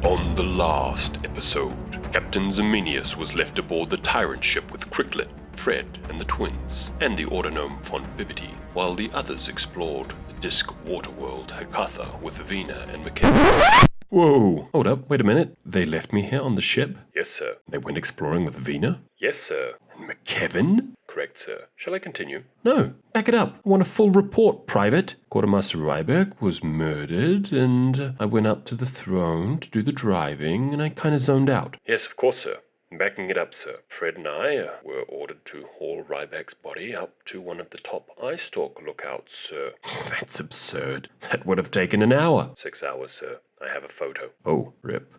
On the last episode, Captain Zemenius was left aboard the tyrant ship with Cricklet, Fred, and the twins, and the autognome Font Bibbity, while the others explored the disc Waterworld Hecatha with Vina and MacKevin. Whoa, hold up, wait a minute. They left me here on the ship? Yes, sir. They went exploring with Vina? Yes, sir. And MacKevin? Correct, sir. Shall I continue? No, back it up. I want a full report, Private. Quartermaster Ryberg was murdered, and I went up to the throne to do the driving, and I kind of zoned out. Yes, of course, sir. Backing it up, sir. Fred and I were ordered to haul Ryback's body up to one of the top eye stalk lookouts, sir. That's absurd. That would have taken an hour. 6 hours, sir. I have a photo. Oh, rip.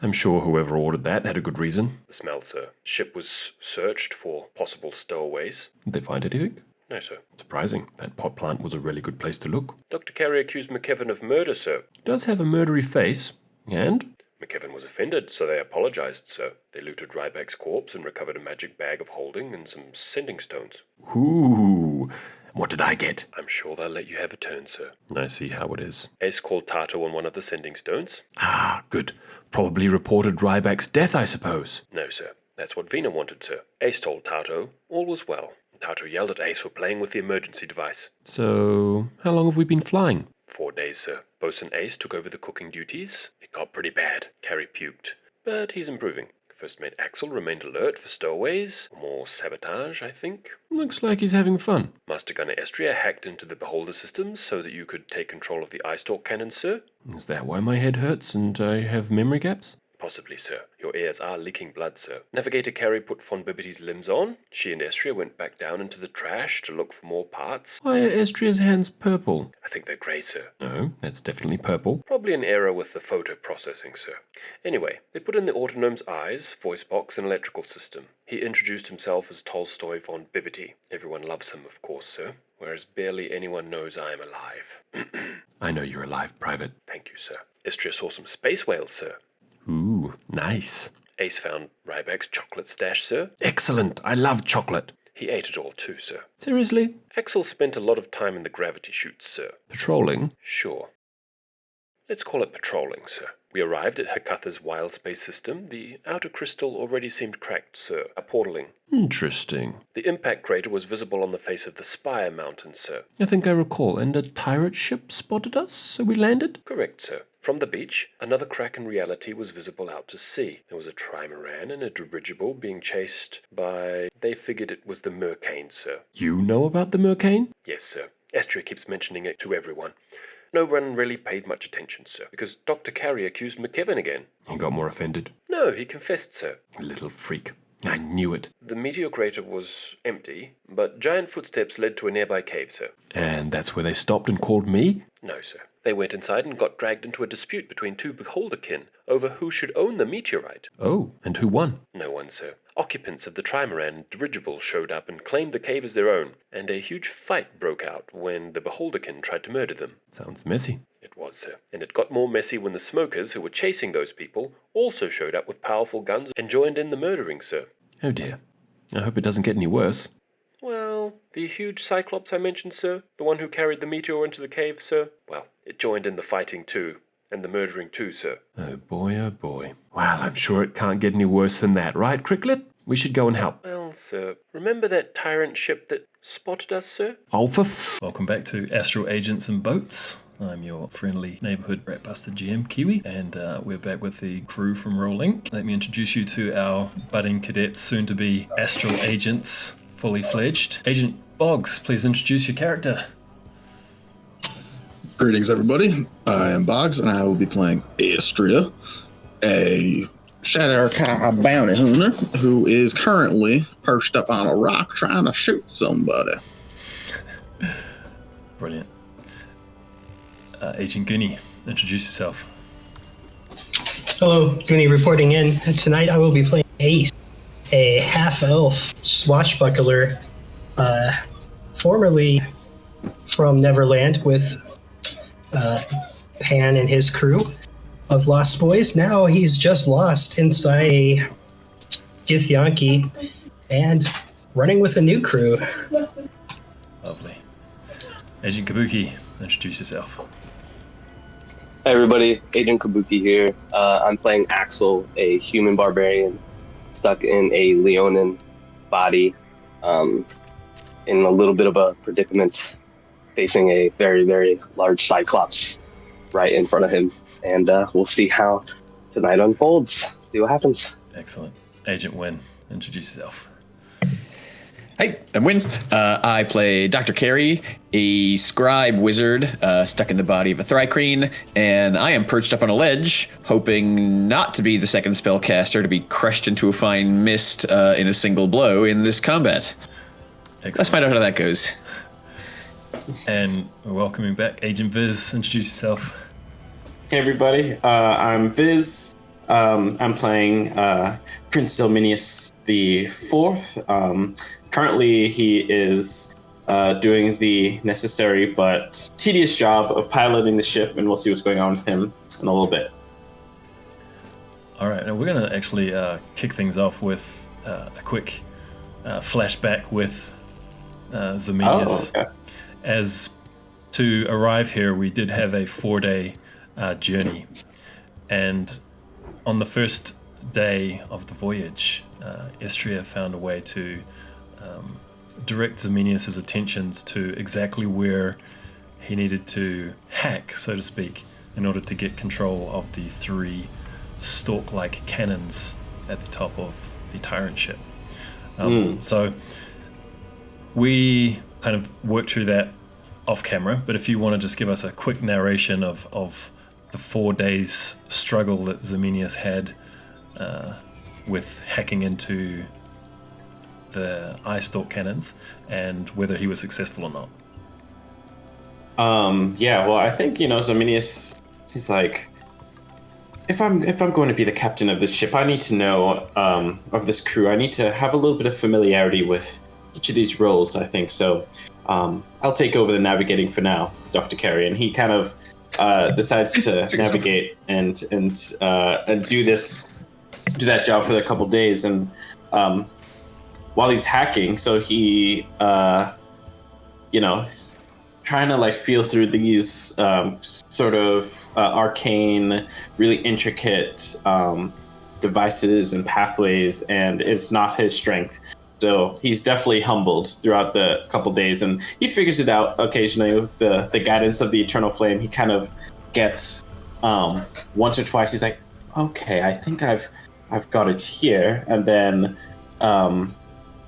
I'm sure whoever ordered that had a good reason. The smell, sir. Ship was searched for possible stowaways. Did they find anything? No, sir. Surprising. That pot plant was a really good place to look. Dr. Carey accused MacKevin of murder, sir. Does have a murdery face. And? MacKevin was offended, so they apologized, sir. They looted Ryback's corpse and recovered a magic bag of holding and some sending stones. Ooh. What did I get? I'm sure they'll let you have a turn, sir. I see how it is. Ace called Tato on one of the sending stones. Ah, good. Probably reported Ryback's death, I suppose. No, sir. That's what Vina wanted, sir. Ace told Tato all was well. Tato yelled at Ace for playing with the emergency device. So, how long have we been flying? 4 days, sir. Bosun Ace took over the cooking duties. It got pretty bad. Carrie puked. But he's improving. First Mate Axel remained alert for stowaways. More sabotage, I think. Looks like he's having fun. Master Gunner Estria hacked into the beholder systems so that you could take control of the eye stalk cannon, sir. Is that why my head hurts and I have memory gaps? Possibly, sir. Your ears are leaking blood, sir. Navigator Carey put Fon Bibbity's limbs on. She and Estria went back down into the trash to look for more parts. Why are Estria's hands purple? I think they're grey, sir. No, that's definitely purple. Probably an error with the photo processing, sir. Anyway, they put in the autognome's eyes, voice box, and electrical system. He introduced himself as Tolstoy Von Bibbity. Everyone loves him, of course, sir. Whereas barely anyone knows I am alive. I know you're alive, Private. Thank you, sir. Estria saw some space whales, sir. Ooh, nice. Ace found Ryback's chocolate stash, sir. Excellent. I love chocolate. He ate it all too, sir. Seriously? Axel spent a lot of time in the gravity chutes, sir. Patrolling? Sure. Let's call it patrolling, sir. We arrived at Hecatha's wild space system. The outer crystal already seemed cracked, sir. A portaling. Interesting. The impact crater was visible on the face of the Spire Mountain, sir. I think I recall. And a pirate ship spotted us, so we landed? Correct, sir. From the beach, another crack in reality was visible out to sea. There was a trimaran and a dirigible being chased by... They figured it was the Mercane, sir. You know about the Mercane? Yes, sir. Estria keeps mentioning it to everyone. No one really paid much attention, sir, because Dr. Carey accused MacKevin again. He got more offended? No, he confessed, sir. Little freak. I knew it. The meteor crater was empty, but giant footsteps led to a nearby cave, sir. And that's where they stopped and called me? No, sir. They went inside and got dragged into a dispute between two beholderkin over who should own the meteorite. Oh, and who won? No one, sir. Occupants of the trimaran dirigible showed up and claimed the cave as their own, and a huge fight broke out when the beholderkin tried to murder them. Sounds messy. It was, sir. And it got more messy when the smokers who were chasing those people also showed up with powerful guns and joined in the murdering, sir. Oh dear. I hope it doesn't get any worse. Well, the huge cyclops I mentioned, sir, the one who carried the meteor into the cave, sir, well, it joined in the fighting too, and the murdering too, sir. Oh boy, oh boy. Well, I'm sure it can't get any worse than that, right, Cricklet? We should go and help. Well, sir, remember that tyrant ship that spotted us, sir? Oh, Welcome back to Astral Agents and Boats. I'm your friendly neighborhood Ratbuster GM, Kiwi, and we're back with the crew from roleINC. Let me introduce you to our budding cadets, soon-to-be Astral Agents, fully fledged. Agent Boggs, please introduce your character. Greetings, everybody. I am Boggs, and I will be playing Astria, a Shadow Archive bounty hunter who is currently perched up on a rock trying to shoot somebody. Brilliant. Agent Goonie, introduce yourself. Hello, Goonie reporting in. Tonight I will be playing Ace, a half-elf swashbuckler, formerly from Neverland with Pan and his crew of Lost Boys. Now he's just lost inside a Githyanki and running with a new crew. Lovely. Agent Kabuki, introduce yourself. Hey everybody, Agent Kabuki here. I'm playing Axel, a human barbarian stuck in a Leonin body, in a little bit of a predicament, facing a very, very large Cyclops right in front of him. And we'll see how tonight unfolds. See what happens. Excellent. Agent Wynn, introduce yourself. Hey, I'm Win. I play Dr. Carey, a scribe wizard stuck in the body of a Thrycreen, and I am perched up on a ledge, hoping not to be the second spellcaster to be crushed into a fine mist in a single blow in this combat. Excellent. Let's find out how that goes. And we're welcoming back Agent Viz. Introduce yourself. Hey everybody, I'm Viz. I'm playing Prince Zelminius the Fourth. Currently, he is doing the necessary but tedious job of piloting the ship, and we'll see what's going on with him in a little bit. All right, and we're going to actually kick things off with a quick flashback with Zelminius. Oh, okay. As to arrive here, we did have a 4-day journey, and on the first day of the voyage, Istria found a way to direct Zelminius' attentions to exactly where he needed to hack, so to speak, in order to get control of the 3 stalk-like cannons at the top of the Tyrant ship. So we kind of worked through that off camera, but if you want to just give us a quick narration of the 4 days struggle that Zelminius had with hacking into the eye stalk cannons and whether he was successful or not. Yeah, well, I think, Zelminius, he's like, if I'm going to be the captain of this ship, I need to know of this crew. I need to have a little bit of familiarity with each of these roles, I think. So I'll take over the navigating for now, Dr. Carey. And he kind of decides to navigate and do that job for a couple days. And while he's hacking, so he, trying to like feel through these sort of arcane, really intricate devices and pathways, and it's not his strength. So he's definitely humbled throughout the couple days, and he figures it out occasionally with the guidance of the Eternal Flame. He kind of gets once or twice. He's like, okay, I think I've got it here, and then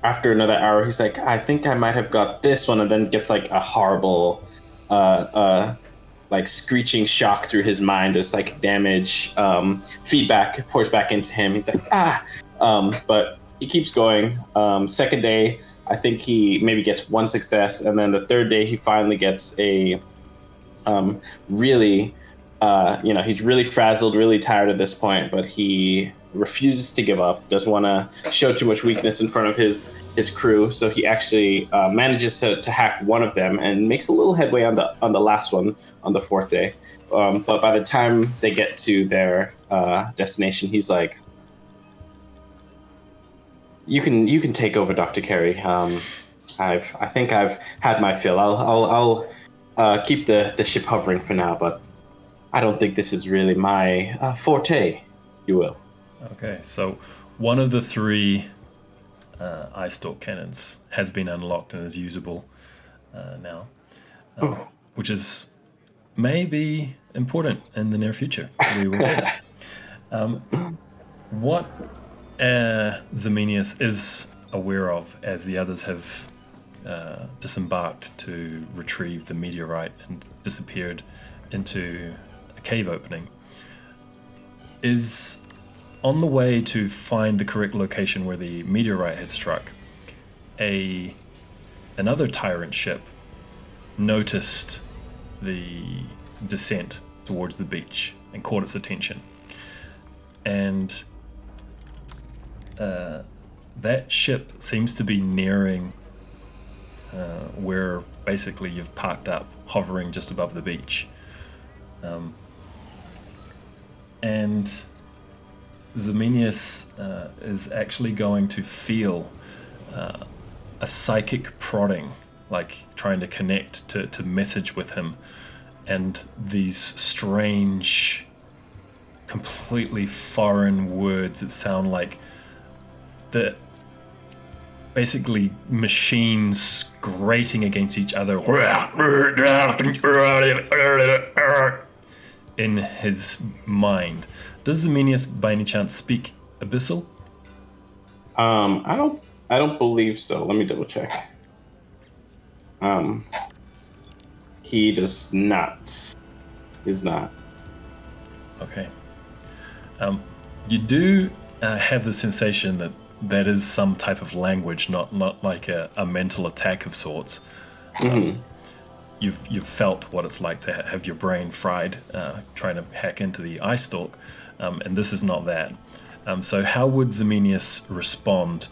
after another hour, he's like, I think I might have got this one, and then gets like a horrible, like screeching shock through his mind as like damage feedback pours back into him. He's like, but he keeps going. Second day, I think he maybe gets 1 success, and then the third day he finally gets a really, he's really frazzled, really tired at this point, but he refuses to give up, doesn't want to show too much weakness in front of his crew, so he actually manages to hack one of them and makes a little headway on the last one on the 4th day. But by the time they get to their destination, he's like, you can take over, Dr. Carey. I think I've had my fill. I'll keep the ship hovering for now, but I don't think this is really my forte, if you will. Okay, so one of the 3 eye stalk cannons has been unlocked and is usable now, which is maybe important in the near future. We will see. What Zelminius is aware of, as the others have disembarked to retrieve the meteorite and disappeared into a cave opening, is on the way to find the correct location where the meteorite had struck. Another Tyrant ship noticed the descent towards the beach and caught its attention. And that ship seems to be nearing where basically you've parked up, hovering just above the beach. And Zelminius is actually going to feel a psychic prodding, like trying to connect to message with him and these strange, completely foreign words that sound like basically machines grating against each other in his mind. Does Zemenius by any chance speak Abyssal? I don't believe so. Let me double check. He does not. He's not. Okay. You do have the sensation that is some type of language, not like a mental attack of sorts. You've felt what it's like to have your brain fried trying to hack into the eye stalk, and this is not that. So how would Zemenius respond?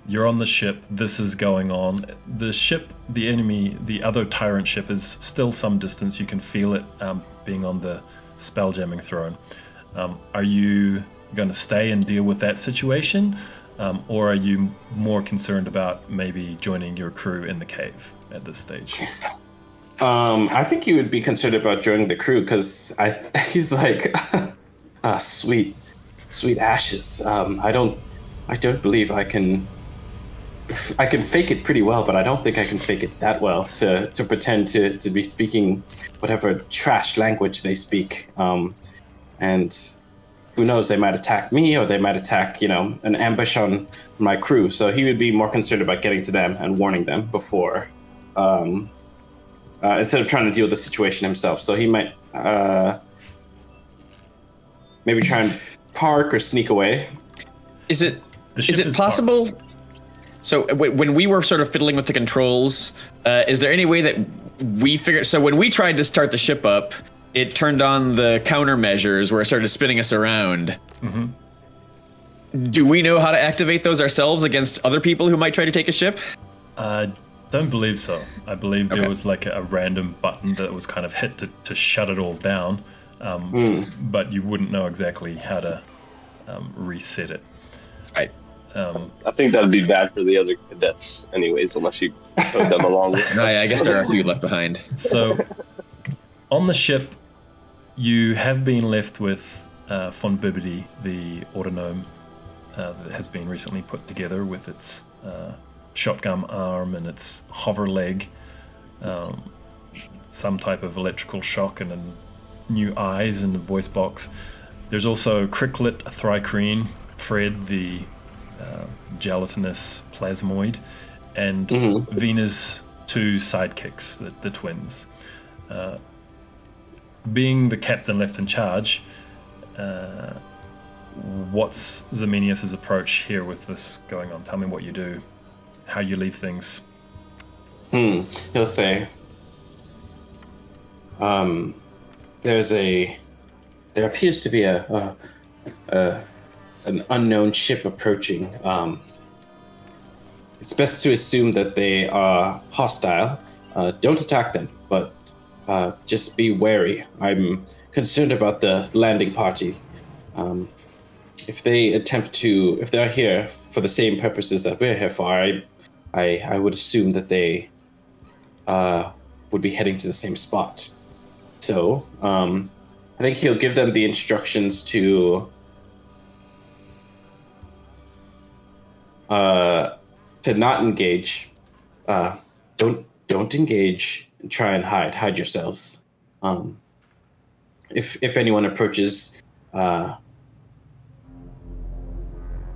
You're on the ship, this is going on. The ship, the enemy, the other tyrant ship is still some distance. You can feel it being on the spelljamming throne. Are you going to stay and deal with that situation? Or are you more concerned about maybe joining your crew in the cave at this stage? I think he would be concerned about joining the crew because he's like, sweet ashes. I don't believe I can fake it pretty well, but I don't think I can fake it that well to pretend to be speaking whatever trash language they speak. And who knows, they might attack me or they might attack, an ambush on my crew. So he would be more concerned about getting to them and warning them before, instead of trying to deal with the situation himself. So he might maybe try and park or sneak away. Is it possible? Parked. So when we were sort of fiddling with the controls, is there any way that we figured? So when we tried to start the ship up, it turned on the countermeasures where it started spinning us around. Mm-hmm. Do we know how to activate those ourselves against other people who might try to take a ship? Don't believe so. I believe there was like a random button that was kind of hit to shut it all down, but you wouldn't know exactly how to reset it. Right. I think that'd be bad for the other cadets anyways, unless you put them along with I guess there are a few left behind. So on the ship, you have been left with von Bibbidi, the autognome that has been recently put together with its shotgun arm and its hover leg, some type of electrical shock and new eyes and a voice box. There's also Cricklet, Thrycreen, Fred, the gelatinous plasmoid, and Vena's two sidekicks, the twins. Being the captain left in charge, what's Zemenius' approach here with this going on? Tell me what you do, how you leave things. He'll say, there appears to be an unknown ship approaching. It's best to assume that they are hostile. Don't attack them, but just be wary. I'm concerned about the landing party. If they're here for the same purposes that we're here for, I would assume that they would be heading to the same spot. So I think he'll give them the instructions to not engage. Don't engage and try and hide yourselves. If anyone approaches,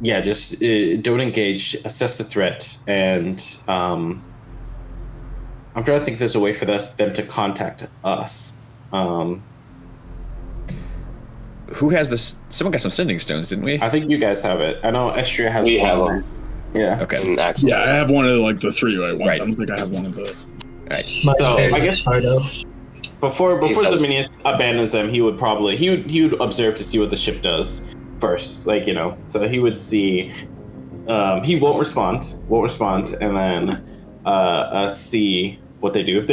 just don't engage, assess the threat, and I'm trying to think if there's a way for them to contact us. Who has this? Someone got some sending stones, didn't we? I think you guys have it. I know Estria has We one. have them. Yeah. Okay. Yeah, I have one of the 3 right ones. Right. I don't think I have one of the. Right. So I guess Pardo. before He has- Zemenius abandons them, he would observe to see what the ship does first, so he would see. He won't respond, and then see what they do. If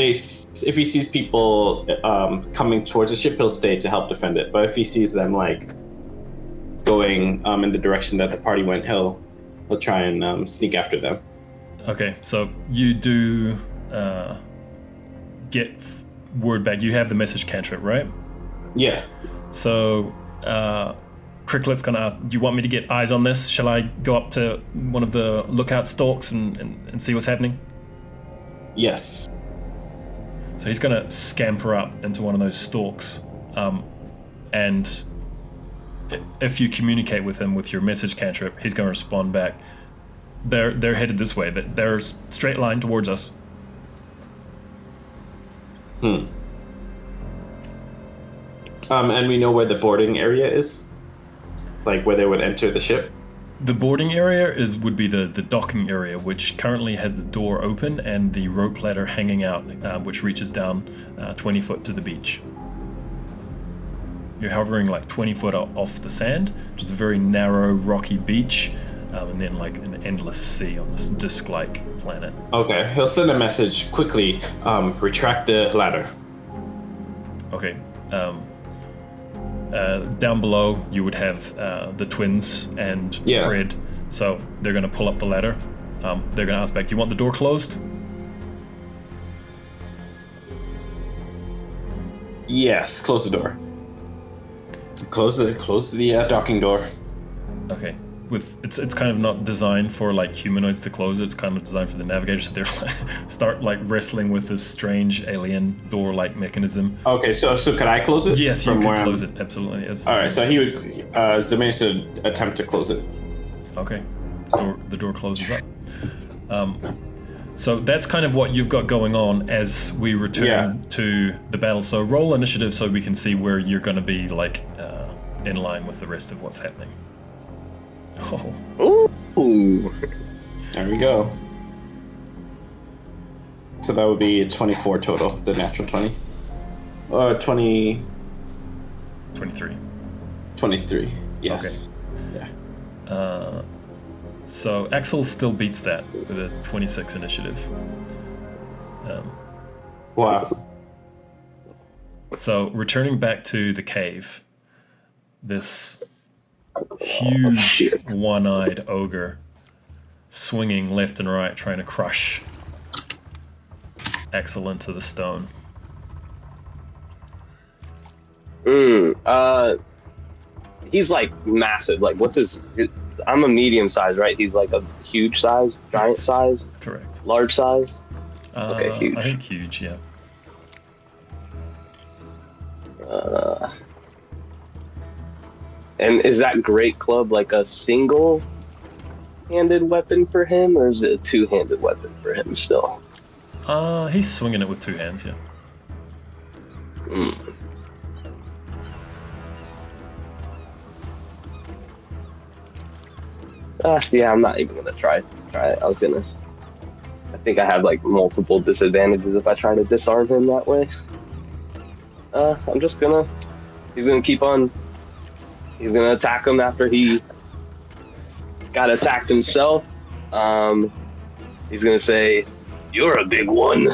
he sees people coming towards the ship, he'll stay to help defend it. But if he sees them going in the direction that the party went, he'll try and sneak after them. Okay, so you do get word back. You have the message cantrip, right? Yeah. So, Cricklet's gonna ask, do you want me to get eyes on this? Shall I go up to one of the lookout stalks and see what's happening? Yes. So he's gonna scamper up into one of those stalks, and if you communicate with him with your message cantrip, he's gonna respond back. They're headed this way. They're straight line towards us. And we know where the boarding area is? Like where they would enter the ship? The boarding area would be the docking area, which currently has the door open and the rope ladder hanging out, which reaches down 20 foot to the beach. You're hovering like 20 foot off the sand, which is a very narrow, rocky beach, and then like an endless sea on this disc-like planet. Okay, he'll send a message quickly. Retract the ladder. Okay. Down below, you would have the twins and Fred. So they're going to pull up the ladder. They're going to ask back, do you want the door closed? Yes, close the door. Close the docking door. Okay. It's kind of not designed for like humanoids to close it. It's kind of designed for the navigators. So they're start like wrestling with this strange alien door-like mechanism. Okay, so can I close it? Yes, you can close it. Absolutely. All right, so he would Zemanis would attempt to close it. Okay, the door closes up. So that's kind of what you've got going on as we return to the battle. So roll initiative so we can see where you're going to be like in line with the rest of what's happening. Ooh. There we go. So that would be 24 total, the natural 20. 20... 23. 23, yes. Okay. Yeah. So Axel still beats that with a 26 initiative. Wow. So returning back to the cave, this huge one-eyed ogre swinging left and right, trying to crush Axel into the stone. He's like massive. Like, what's his? I'm a medium size, right? He's like a huge size, giant size. Correct. Large size. Okay, huge. I think huge, yeah. And is that great club like a single-handed weapon for him, or is it a two-handed weapon for him still? He's swinging it with two hands, yeah. Yeah, I'm not even gonna try it. I think I have like multiple disadvantages if I try to disarm him that way. He's gonna keep on. He's gonna attack him after he got attacked himself. He's gonna say, "You're a big one."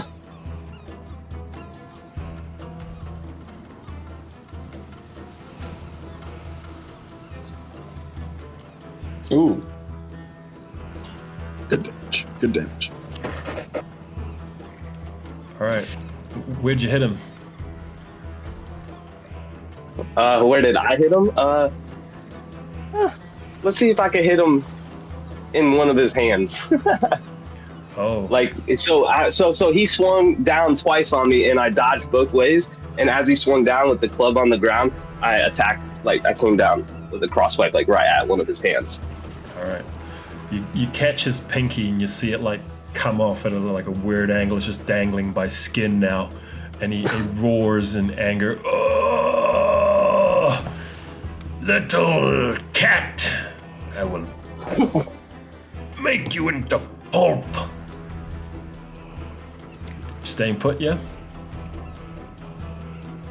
Ooh. Good damage. All right. Where'd you hit him? Where did I hit him? Let's see if I can hit him in one of his hands. Oh. Like, so he swung down twice on me, and I dodged both ways. And as he swung down with the club on the ground, I attacked. Like, I came down with a cross swipe, like right at one of his hands. All right. You catch his pinky and you see it like come off at like a weird angle. It's just dangling by skin now, and he roars in anger. Oh, little cat! I will make you into pulp. Staying put, yeah?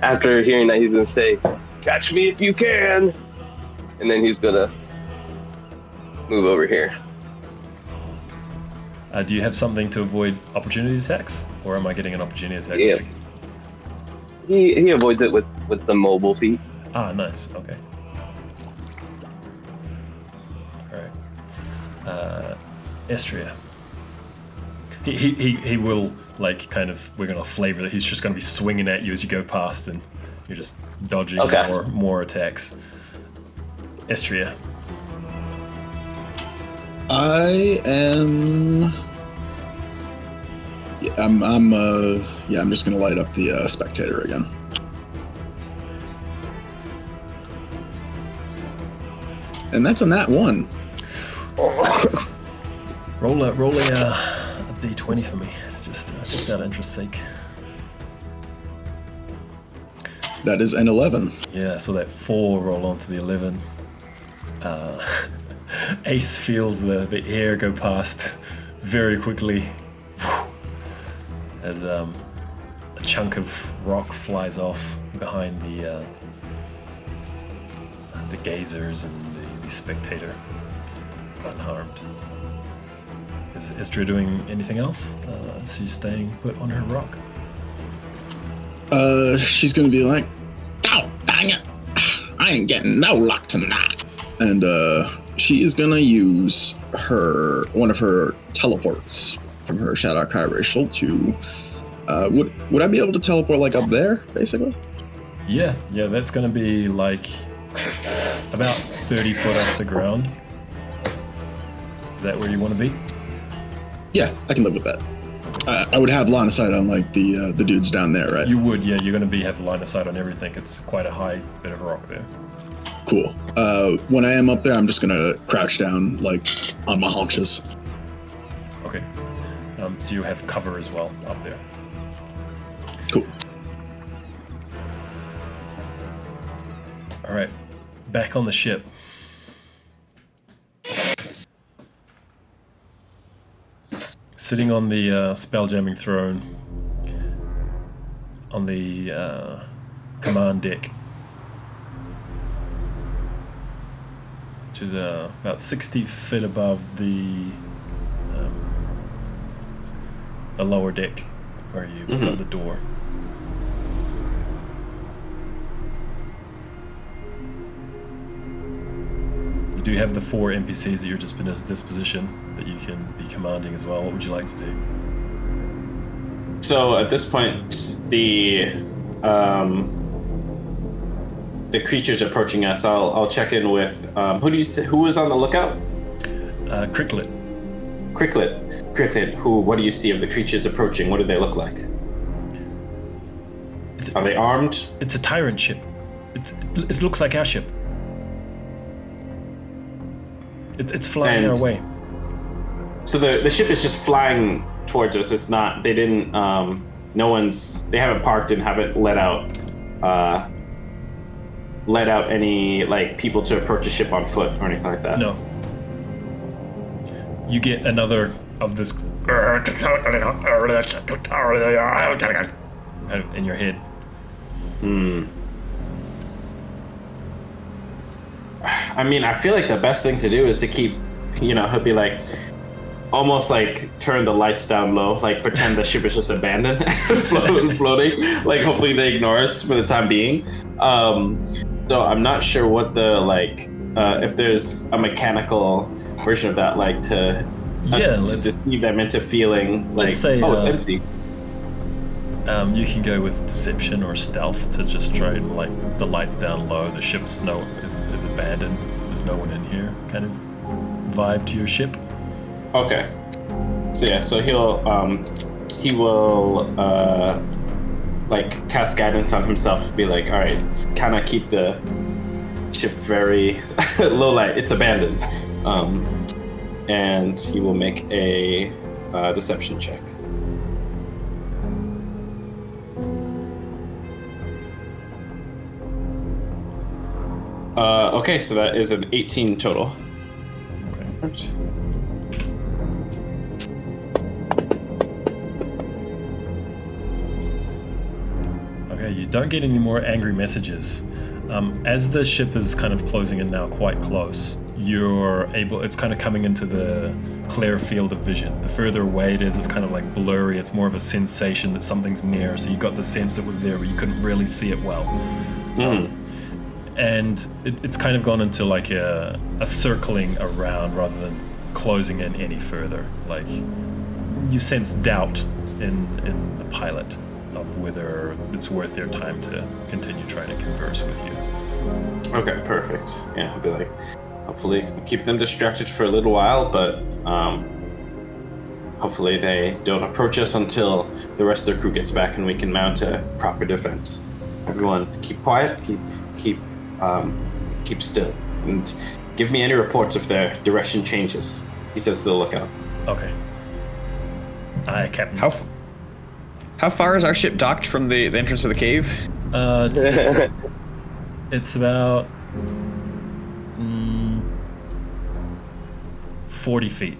After hearing that, he's gonna say, "Catch me if you can," and then he's gonna move over here. Do you have something to avoid opportunity attacks, or am I getting an opportunity attack? Yeah. He avoids it with the mobile feat. Ah, nice. Okay. All right. Estria. He will like kind of we're gonna flavor that he's just gonna be swinging at you as you go past, and you're just dodging more attacks. Estria. I am. Yeah, I'm just gonna light up the spectator again. And that's a nat 1. Roll a d20 for me, just out of interest's sake. That is an 11. Yeah, so that 4 roll onto the 11. Ace feels the air go past very quickly as a chunk of rock flies off behind the gazers and the spectator, unharmed. Is Istria doing anything else? She's staying put on her rock. She's gonna be like, "Oh, dang it! I ain't getting no luck tonight." And she is gonna use one of her teleports from her Shadow Archive racial to. Would I be able to teleport like up there, basically? Yeah, that's gonna be like about 30 foot off the ground. Is that where you want to be? Yeah, I can live with that. I would have line of sight on like the dudes down there, right? You would, yeah. You're going to have line of sight on everything. It's quite a high bit of rock there. Cool. When I am up there, I'm just gonna crouch down like on my haunches. Okay. So you have cover as well up there. Cool. All right. Back on the ship. Sitting on the spelljamming throne on the command deck, which is about 60 feet above the lower deck where you've got the door. You do have the 4 NPCs at your disposition that you can be commanding as well. What would you like to do? So at this point, the creatures approaching us. I'll check in with who was on the lookout? Cricklet. Cricklet. What do you see of the creatures approaching? What do they look like? Are they armed? It's a tyrant ship. It looks like our ship. It's flying our way. So the ship is just flying towards us. It's not. They didn't. They haven't parked and haven't let out any like people to approach a ship on foot or anything like that. No. You get another of this in your head. I mean, I feel like the best thing to do is to keep, he'll be like, almost like turn the lights down low, like pretend the ship is just abandoned and floating. Like hopefully they ignore us for the time being. So I'm not sure what the if there's a mechanical version of that, like to deceive them into feeling like, it's empty. You can go with deception or stealth to just try and like the lights down low. The ship's is abandoned. There's no one in here. Kind of vibe to your ship. Okay. So yeah, so he will like cast guidance on himself. Be like, all right, kind of keep the ship very low light. It's abandoned. And he will make a deception check. Okay, so that is an 18 total. Okay. Right. Okay, you don't get any more angry messages. As the ship is kind of closing in now quite close, it's kind of coming into the clear field of vision. The further away it is, it's kind of like blurry. It's more of a sensation that something's near, so you got the sense that was there, but you couldn't really see it well. And it's kind of gone into like a circling around rather than closing in any further. Like you sense doubt in the pilot of whether it's worth their time to continue trying to converse with you. Okay, perfect. Yeah, I'll be like, hopefully we keep them distracted for a little while, but hopefully they don't approach us until the rest of the crew gets back and we can mount a proper defense. Everyone, keep quiet, keep still, and give me any reports if their direction changes. He says to the lookout. Okay. Aye, Captain. How far is our ship docked from the entrance of the cave? It's about 40 feet.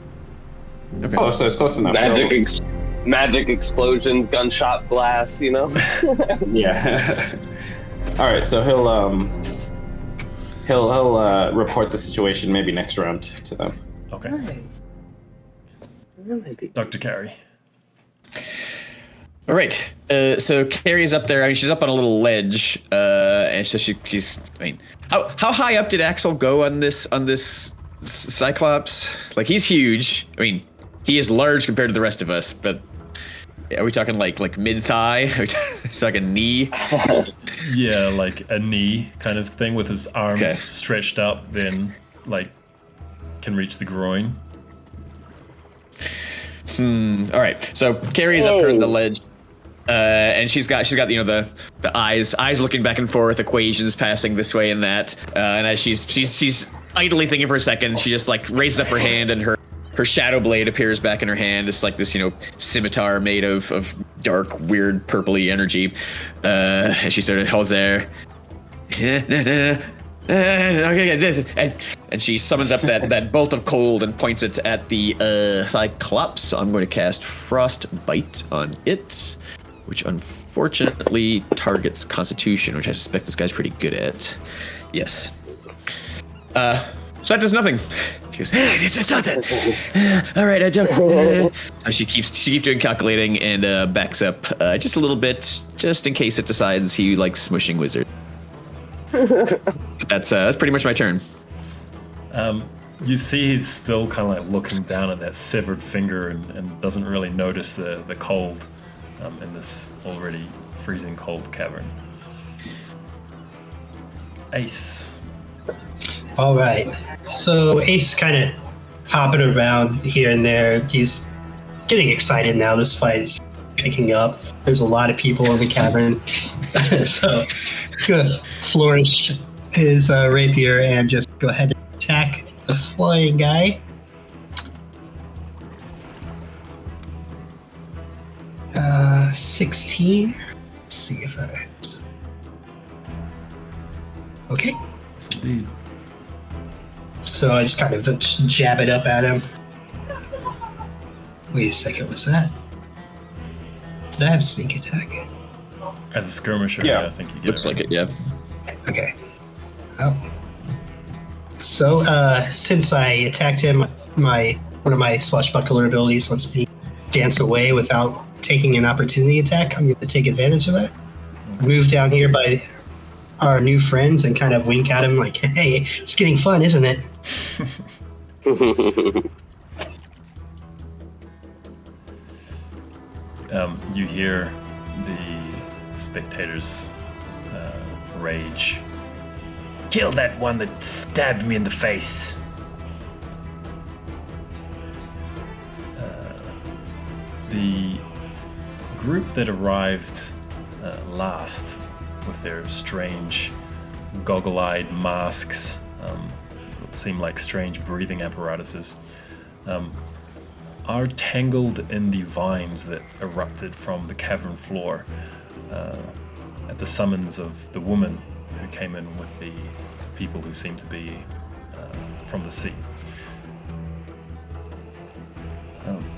Okay. Oh, so it's close enough. Magic explosions, gunshot blast, you know? Yeah. All right, so he'll report the situation maybe next round to them. Okay. Dr. Carey. All right. So Carrie's up there. I mean, she's up on a little ledge, and so she's. I mean, how high up did Axel go on this Cyclops? Like, he's huge. I mean, he is large compared to the rest of us, but are we talking like mid thigh? Are we talking knee? Yeah, like a knee kind of thing with his arms stretched up, then like can reach the groin. All right. So Carrie's up here on the ledge, and she's got the eyes looking back and forth, equations passing this way and that, and as she's idly thinking for a second, she just like raises up her hand and her shadow blade appears back in her hand. It's like this scimitar made of dark, weird, purpley energy, and she sort of holds there. And she summons up that bolt of cold and points it at the Cyclops. So I'm going to cast Frostbite on it, which unfortunately targets Constitution, which I suspect this guy's pretty good at. Yes. So that does nothing. She goes, it's nothing. All right, I don't. She keeps doing calculating and backs up just a little bit, just in case it decides he likes smushing wizards. That's pretty much my turn. You see he's still kind of like looking down at that severed finger and doesn't really notice the cold in this already freezing cold cavern. Ace. All right. So Ace kind of hopping around here and there. He's getting excited now. This fight is picking up. There's a lot of people in the cavern. So he's going to flourish his rapier and just go ahead and attack the flying guy. 16. Let's see if that hits. Okay. Yes, indeed. So I just kind of jab it up at him. Wait a second, what's that? Did I have sneak attack? As a skirmisher, Yeah. I think you get Looks it. like it, yeah. Okay. Oh. So, since I attacked him, one of my swashbuckler abilities lets me dance away without taking an opportunity attack. I'm going to take advantage of that. Move down here by our new friends and kind of wink at him like, hey, it's getting fun, isn't it? You hear the spectators rage. Kill that one that stabbed me in the face. The group that arrived last with their strange goggle-eyed masks, what seem like strange breathing apparatuses, are tangled in the vines that erupted from the cavern floor at the summons of the woman who came in with the people who seem to be from the sea.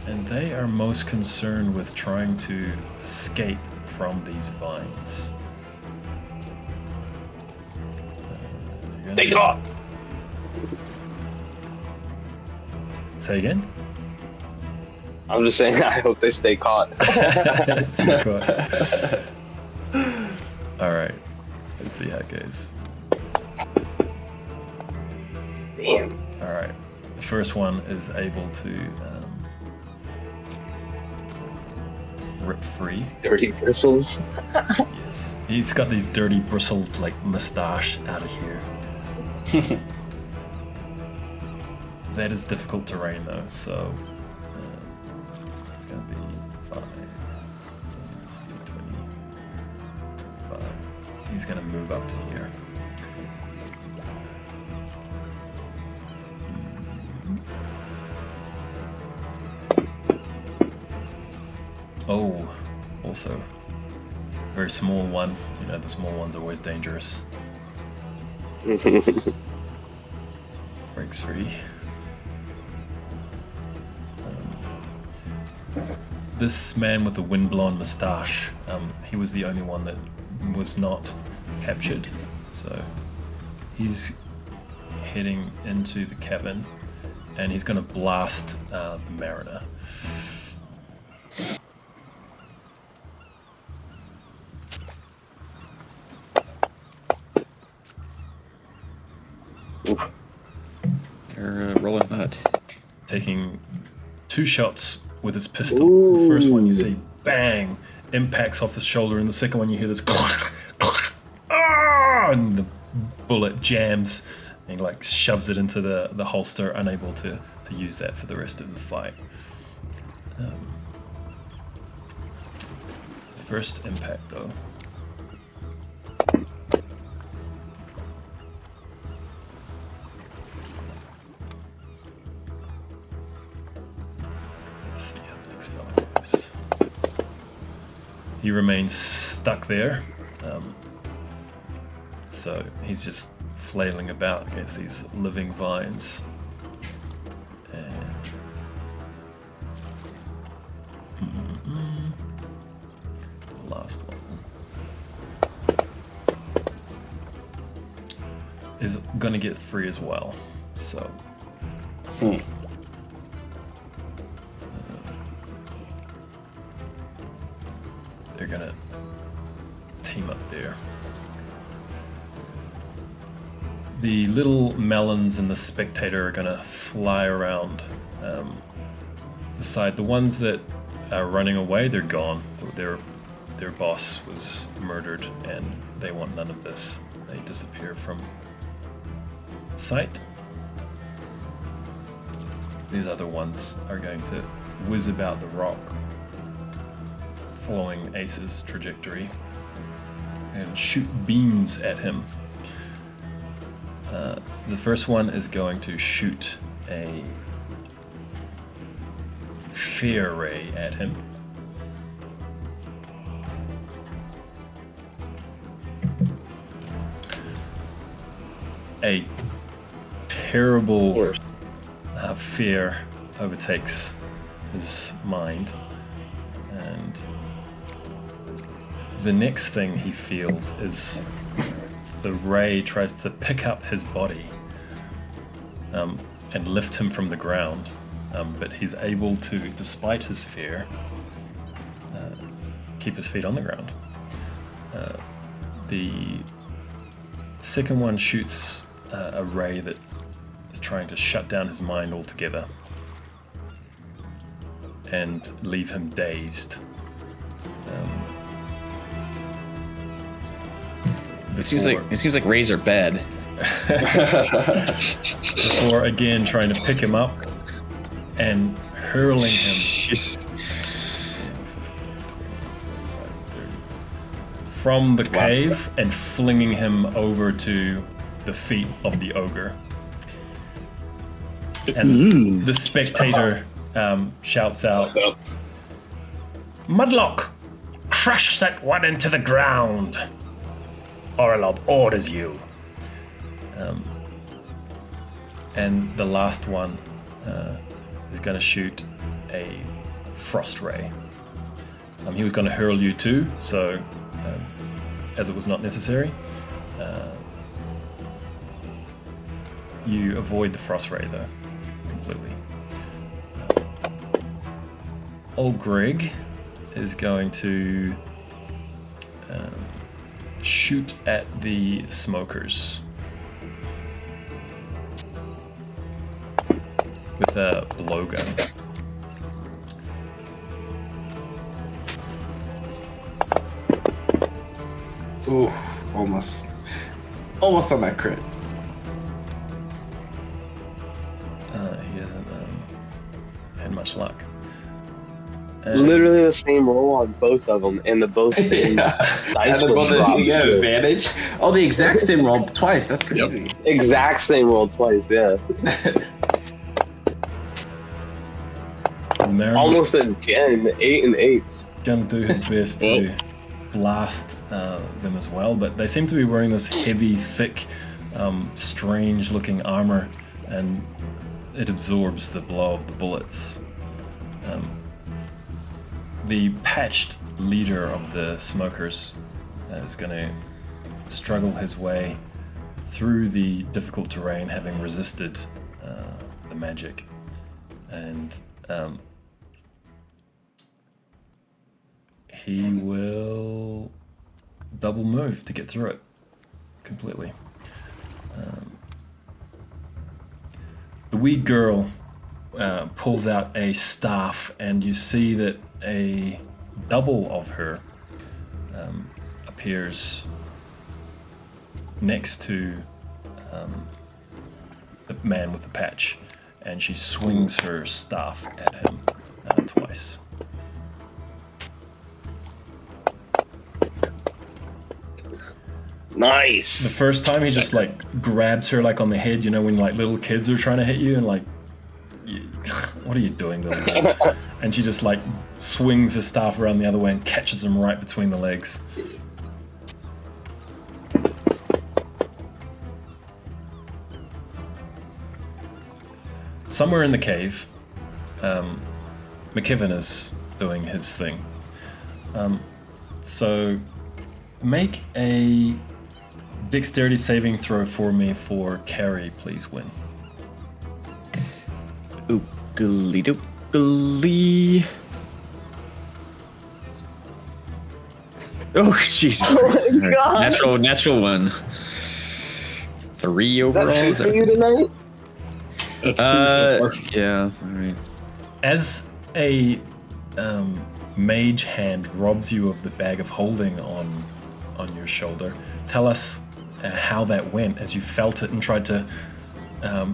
And they are most concerned with trying to escape from these vines. Take it off! Say again? I'm just saying, I hope they stay caught. Stay caught. Alright, let's see how it goes. Damn. Alright, the first one is able to rip free. Dirty bristles. Yes, he's got these dirty bristled like mustache out of here. That is difficult terrain though, so it's gonna be 5, 20, 25. He's gonna move up to here. Oh, also very small one. You know, the small ones are always dangerous. Breaks free. This man with the windblown moustache, he was the only one that was not captured. So he's heading into the cabin and he's going to blast the mariner. They're rolling that. Taking 2 shots with his pistol. Ooh. The first one you see, bang, impacts off his shoulder, and the second one you hear this and the bullet jams and like shoves it into the holster, unable to use that for the rest of the fight. First impact though. Let's see how the next fella goes. He remains stuck there. So he's just flailing about against these living vines. And the last one is gonna get free as well. So they're gonna team up there. The little melons and the spectator are gonna fly around the side. The ones that are running away, they're gone. Their boss was murdered and they want none of this. They disappear from sight. These other ones are going to whiz about the rock, following Ace's trajectory, and shoot beams at him. The first one is going to shoot a fear ray at him. A terrible fear overtakes his mind, and the next thing he feels is the ray tries to pick up his body and lift him from the ground, but he's able to, despite his fear, keep his feet on the ground. The second one shoots a ray that is trying to shut down his mind altogether and leave him dazed. It seems like rays are bad. Before again trying to pick him up and hurling him from the cave and flinging him over to the feet of the ogre. And the spectator shouts out, "Mudlock, crush that one into the ground! Orlob orders you." And the last one is going to shoot a frost ray. He was going to hurl you too, so as it was not necessary, you avoid the frost ray though, completely. Old Greg is going to shoot at the smokers with a blowgun. Ooh, almost on that crit. He hasn't had much luck. Literally the same roll on both of them, and the both same dice And were both dropped. you get too. advantage. Oh, the exact same roll twice. That's crazy. Exact same roll twice, yeah. Marin's Almost again, 8 and 8. gonna do his best to blast them as well, but they seem to be wearing this heavy, thick, strange-looking armor, and it absorbs the blow of the bullets. The patched leader of the smokers is going to struggle his way through the difficult terrain, having resisted the magic, and he will double move to get through it completely. The wee girl pulls out a staff, and you see that a double of her appears next to the man with the patch, and she swings her staff at him twice. Nice. The first time he just like grabs her like on the head, you know, when like little kids are trying to hit you and like, what are you doing, little girl? And she just like swings his staff around the other way and catches him right between the legs. Somewhere in the cave, MacKevin is doing his thing. So make a dexterity saving throw for me for Carrie, please, Win. Oogly doogly. Oh, Jesus. Oh my God. Natural one. 3 overall. That's for you tonight? That's two so far. Yeah, alright. As a mage hand robs you of the bag of holding on your shoulder, tell us how that went as you felt it and tried to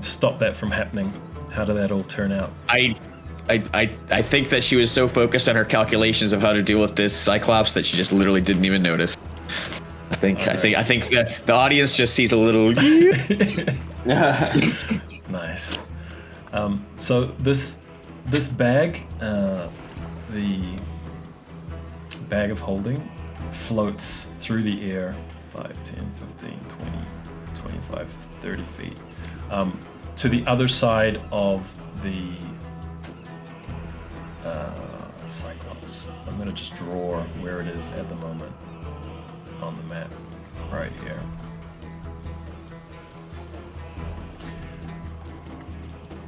stop that from happening. How did that all turn out? I think that she was so focused on her calculations of how to deal with this Cyclops that she just literally didn't even notice. I think the audience just sees a little. Nice. So this bag, the bag of holding, floats through the air 5, 10, 15, 20, 25, 30 feet to the other side of the Cyclops. I'm going to just draw where it is at the moment on the map right here.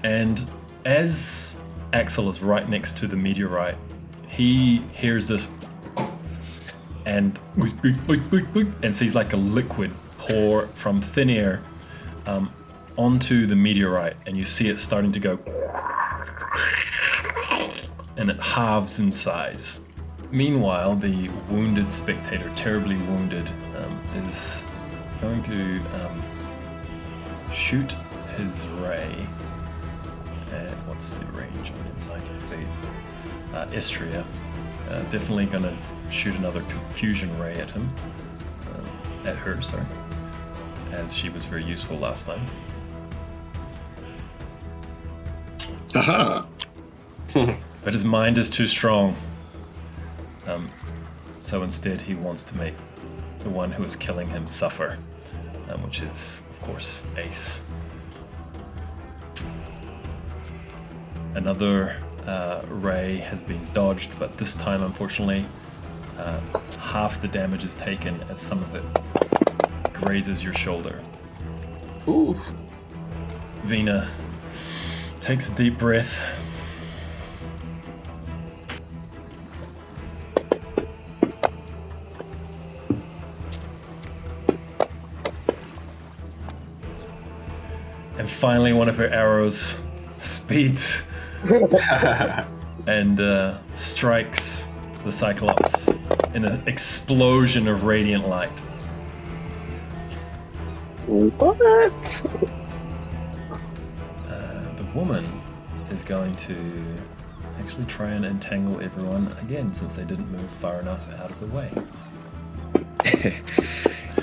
And as Axel is right next to the meteorite, he hears this and sees like a liquid pour from thin air onto the meteorite, and you see it starting to go, and it halves in size. Meanwhile, the wounded spectator, terribly wounded, is going to shoot his ray. What's the range on it? 90 feet. Istria, definitely going to shoot another confusion ray at him. At her, sorry. As she was very useful last time. Aha! But his mind is too strong. So instead he wants to make the one who is killing him suffer, which is, of course, Ace. Another ray has been dodged, but this time, unfortunately, half the damage is taken as some of it grazes your shoulder. Ooh. Vina takes a deep breath. And finally, one of her arrows speeds and strikes the Cyclops in an explosion of radiant light. What? The woman is going to actually try and entangle everyone again, since they didn't move far enough out of the way.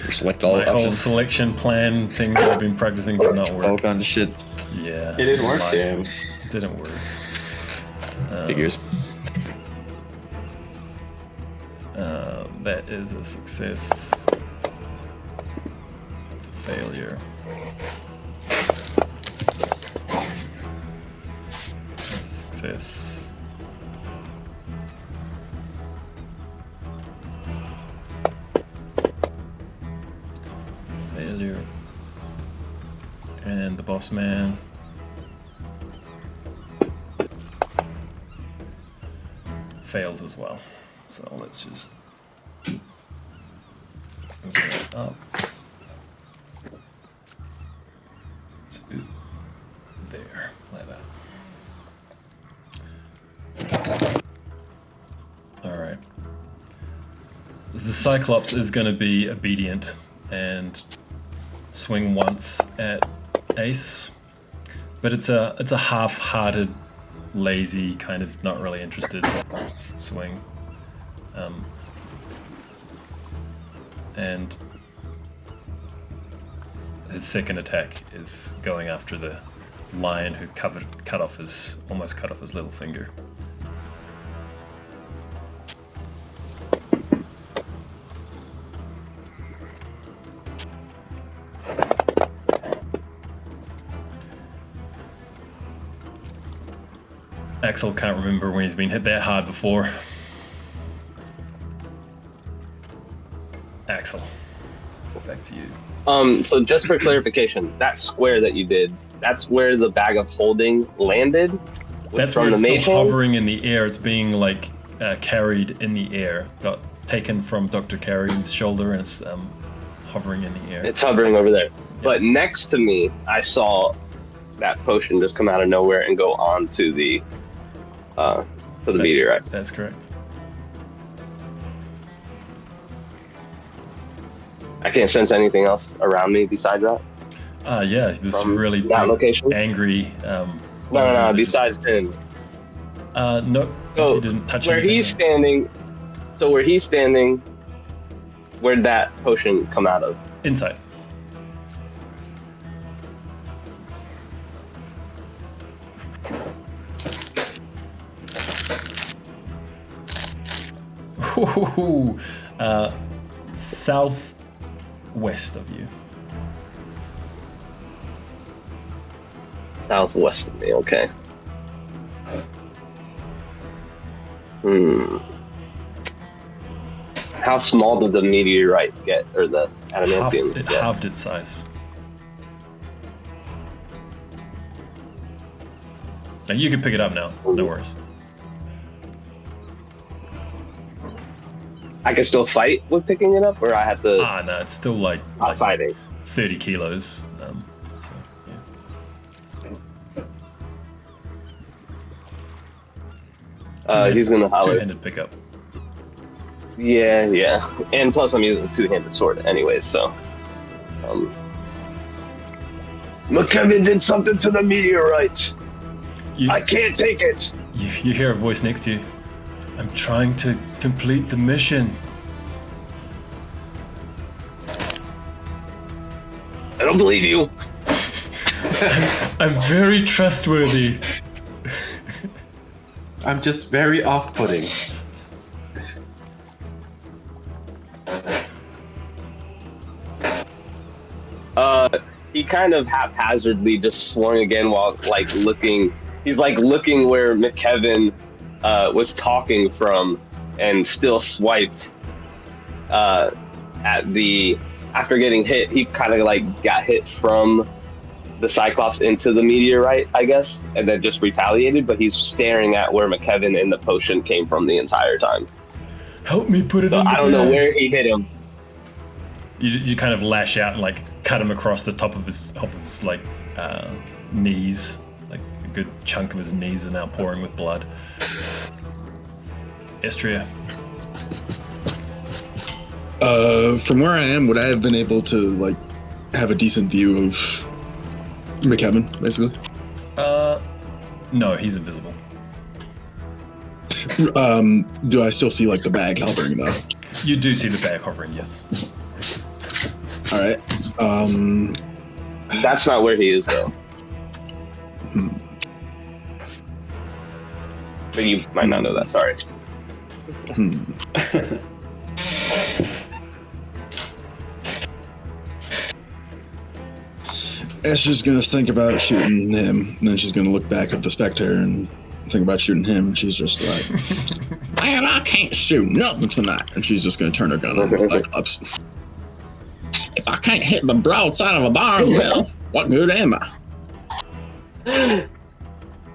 Select all My whole options. selection plan thing that I've been practicing did not All work. kinds of shit. Yeah. It didn't work, life damn. Didn't work. Figures. That is a success. It's a failure. That's a success. Failure. And the boss man. Fails as well. So let's just move that up to there, like that. All right. The Cyclops is going to be obedient and swing once at Ace, but it's a half-hearted, lazy, kind of not really interested swing. And his second attack is going after the lion who almost cut off his little finger. Axel can't remember when he's been hit that hard before. Axel, back to you. So just for clarification, that square that you did, that's where the bag of holding landed? That's where it's still hovering in the air. It's being like carried in the air. Got taken from Dr. Carey's shoulder and it's hovering in the air. It's hovering over there. But next to me, I saw that potion just come out of nowhere and go on to the meteorite. That's correct. I can't sense anything else around me besides that. Yeah, this From really that big, location? angry. No. Besides him. No, So he didn't touch where anything. he's standing. So where he's standing, where'd that potion come out of? Inside. Ooh, southwest of you. Southwest of me. Okay. How small did the meteorite get, or the adamantine It get? halved its size. Now you can pick it up now. No worries. I can still fight with picking it up, or I have to No, it's still like not fighting. 30 kilos. He's gonna holler. Two-handed pickup. Yeah. And plus I'm using a two-handed sword anyways, so. MacKevin did something to the meteorite. I can't take it. You hear a voice next to you. I'm trying to complete the mission. I don't believe you. I'm very trustworthy. I'm just very off-putting. He kind of haphazardly just swung again while looking. He's looking where MacKevin was talking from, and still swiped after getting hit. He kind of got hit from the Cyclops into the meteorite, I guess, and then just retaliated. But he's staring at where MacKevin and the potion came from the entire time. Help me put it in the I don't know bag. where he hit him. You kind of lash out and cut him across the top of his knees. Like a good chunk of his knees are now pouring with blood. Estria. From where I am, would I have been able to have a decent view of MacKevin, basically? No, he's invisible. Do I still see like the bag hovering though? You do see the bag hovering, yes. All right. That's not where he is, though. But you might not know that. Sorry. Esther's gonna think about shooting him, and then she's gonna look back at the spectator and think about shooting him, and she's just like, man, I can't shoot nothing tonight. And she's just gonna turn her gun on the Cyclops. If I can't hit the broadside of a barn, well, what good am I?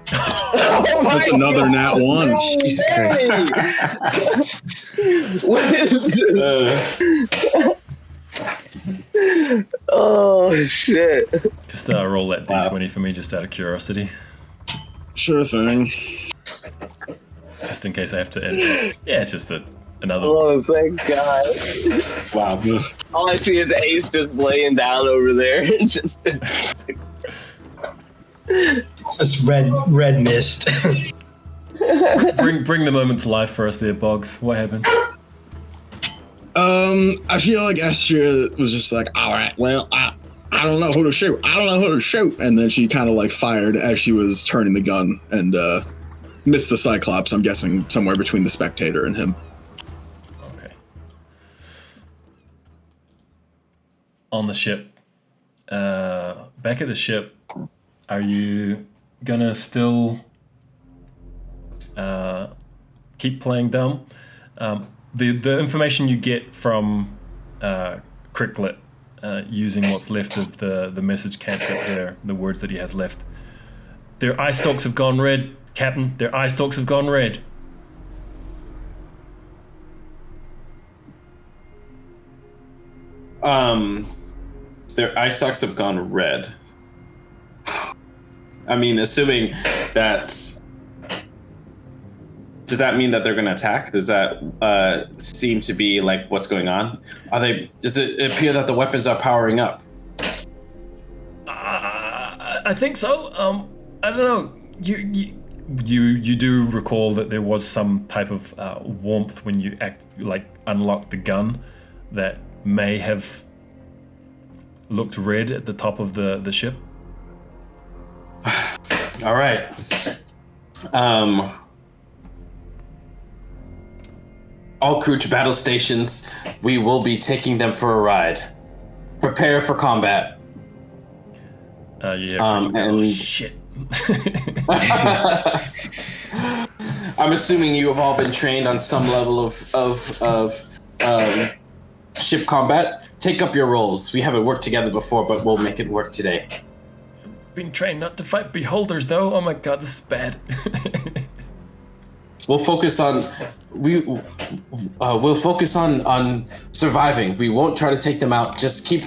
That's another nat one. Jesus Christ. What is this? Oh shit! Just roll that d20 for me, just out of curiosity. Sure thing. Just in case I have to end. Yeah, it's just another. Oh, thank God! Wow. All I see is Ace just laying down over there. Just red mist. Bring the moment to life for us there, Boggs. What happened? I feel like Esther was just like, all right, well, I don't know who to shoot. And then she kind of like fired as she was turning the gun and missed the Cyclops, I'm guessing somewhere between the spectator and him. Okay. On the ship. Back at the ship, are you gonna still keep playing dumb? The information you get from Cricklet, using what's left of the message cantrip there, the words that he has left. Their eye stalks have gone red, Captain. Their eye stalks have gone red. Their eye stalks have gone red. I mean, assuming that... Does that mean that they're going to attack? Does that seem to be like what's going on? Does it appear that the weapons are powering up? I think so. I don't know. You do recall that there was some type of warmth when you unlocked the gun that may have looked red at the top of the ship. All right. All crew to battle stations. We will be taking them for a ride. Prepare for combat. Shit. I'm assuming you have all been trained on some level of ship combat. Take up your roles. We haven't worked together before, but we'll make it work today. Been trained not to fight beholders, though. Oh my god, this is bad. We'll focus on surviving. We won't try to take them out. Just keep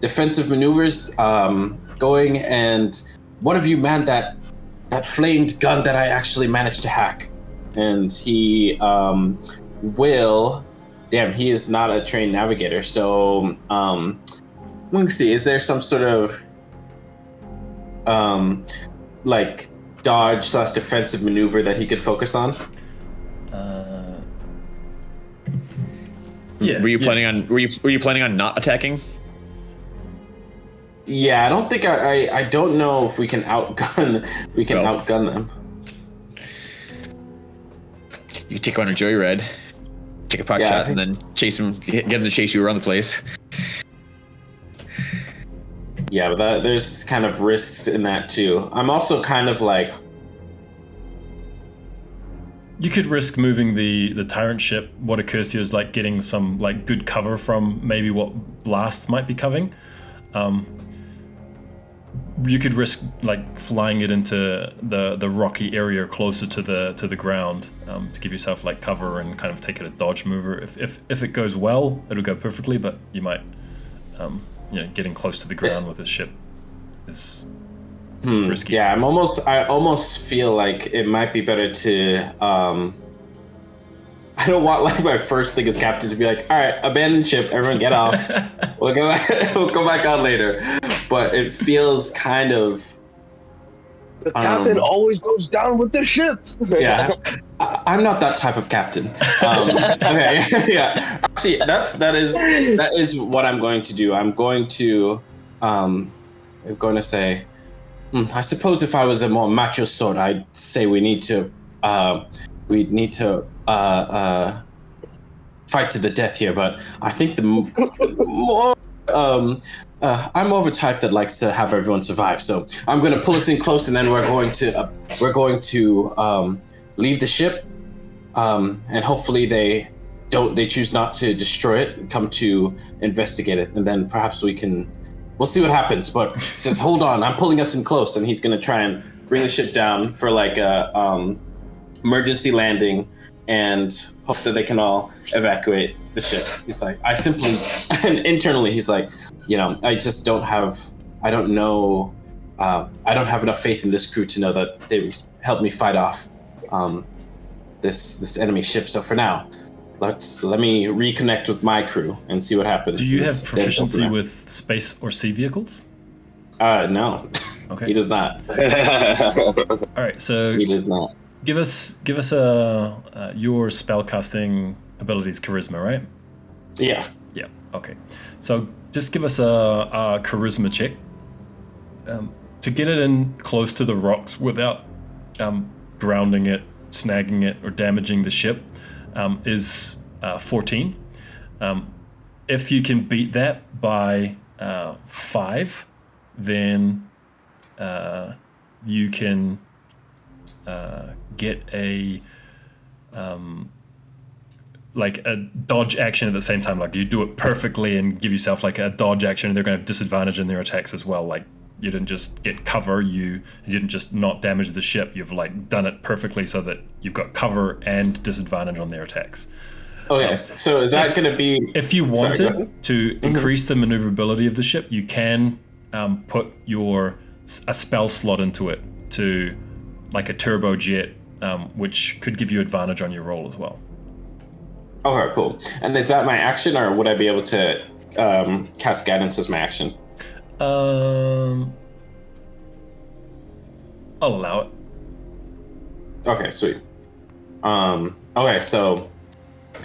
defensive maneuvers going. And one of you manned that flamed gun that I actually managed to hack. And he will. Damn, he is not a trained navigator. So let me see. Is there some sort of dodge / defensive maneuver that he could focus on? Yeah. Were you planning on not attacking? Yeah, I don't think I don't know if we can outgun them. You can take one a joyride, take a pot shot, and then chase him, get him to chase you around the place. Yeah, but there's kind of risks in that too. I'm also kind of like... You could risk moving the tyrant ship. What occurs to you is like getting some like good cover from maybe what blasts might be coming. You could risk like flying it into the rocky area closer to the ground to give yourself like cover and kind of take it a dodge mover. If it goes well, it'll go perfectly, but you might getting close to the ground with this ship is risky. Yeah, I almost feel like it might be better to I don't want like my first thing as captain to be like, all right, abandon ship, everyone get off. We'll go back on later. But it feels kind of. The captain always goes down with the ship. Yeah, I'm not that type of captain. Okay, yeah. Actually, that is what I'm going to do. I'm going to say, I suppose if I was a more macho sort, I'd say we need to fight to the death here. But I think the more I'm more of a type that likes to have everyone survive. So I'm going to pull us in close, and then we're going to leave the ship, and hopefully they choose not to destroy it and come to investigate it, and then perhaps we'll see what happens. But he says, hold on, I'm pulling us in close, and he's going to try and bring the ship down for like a emergency landing and hope that they can all evacuate the ship. He's like, and internally he's like, I just don't have enough faith in this crew to know that they would help me fight off this enemy ship. So for now, let me reconnect with my crew and see what happens. Do you have proficiency with space or sea vehicles? No. Okay. He does not. All right, so he does not. Give us your spellcasting abilities, charisma, right? Yeah. Yeah. Okay. So just give us a charisma check to get it in close to the rocks without grounding it, snagging it, or damaging the ship. Is 14. If you can beat that by 5, then you can get a dodge action at the same time. Like you do it perfectly and give yourself like a dodge action, and they're going to have disadvantage in their attacks as well. Like you didn't just get cover, you didn't just not damage the ship. You've like done it perfectly so that you've got cover and disadvantage on their attacks. Okay, so is that going to be... If you wanted to increase the maneuverability of the ship, you can put a spell slot into it to like a turbo jet, which could give you advantage on your roll as well. Okay, cool. And is that my action, or would I be able to cast guidance as my action? I'll allow it. Okay, sweet. Okay, so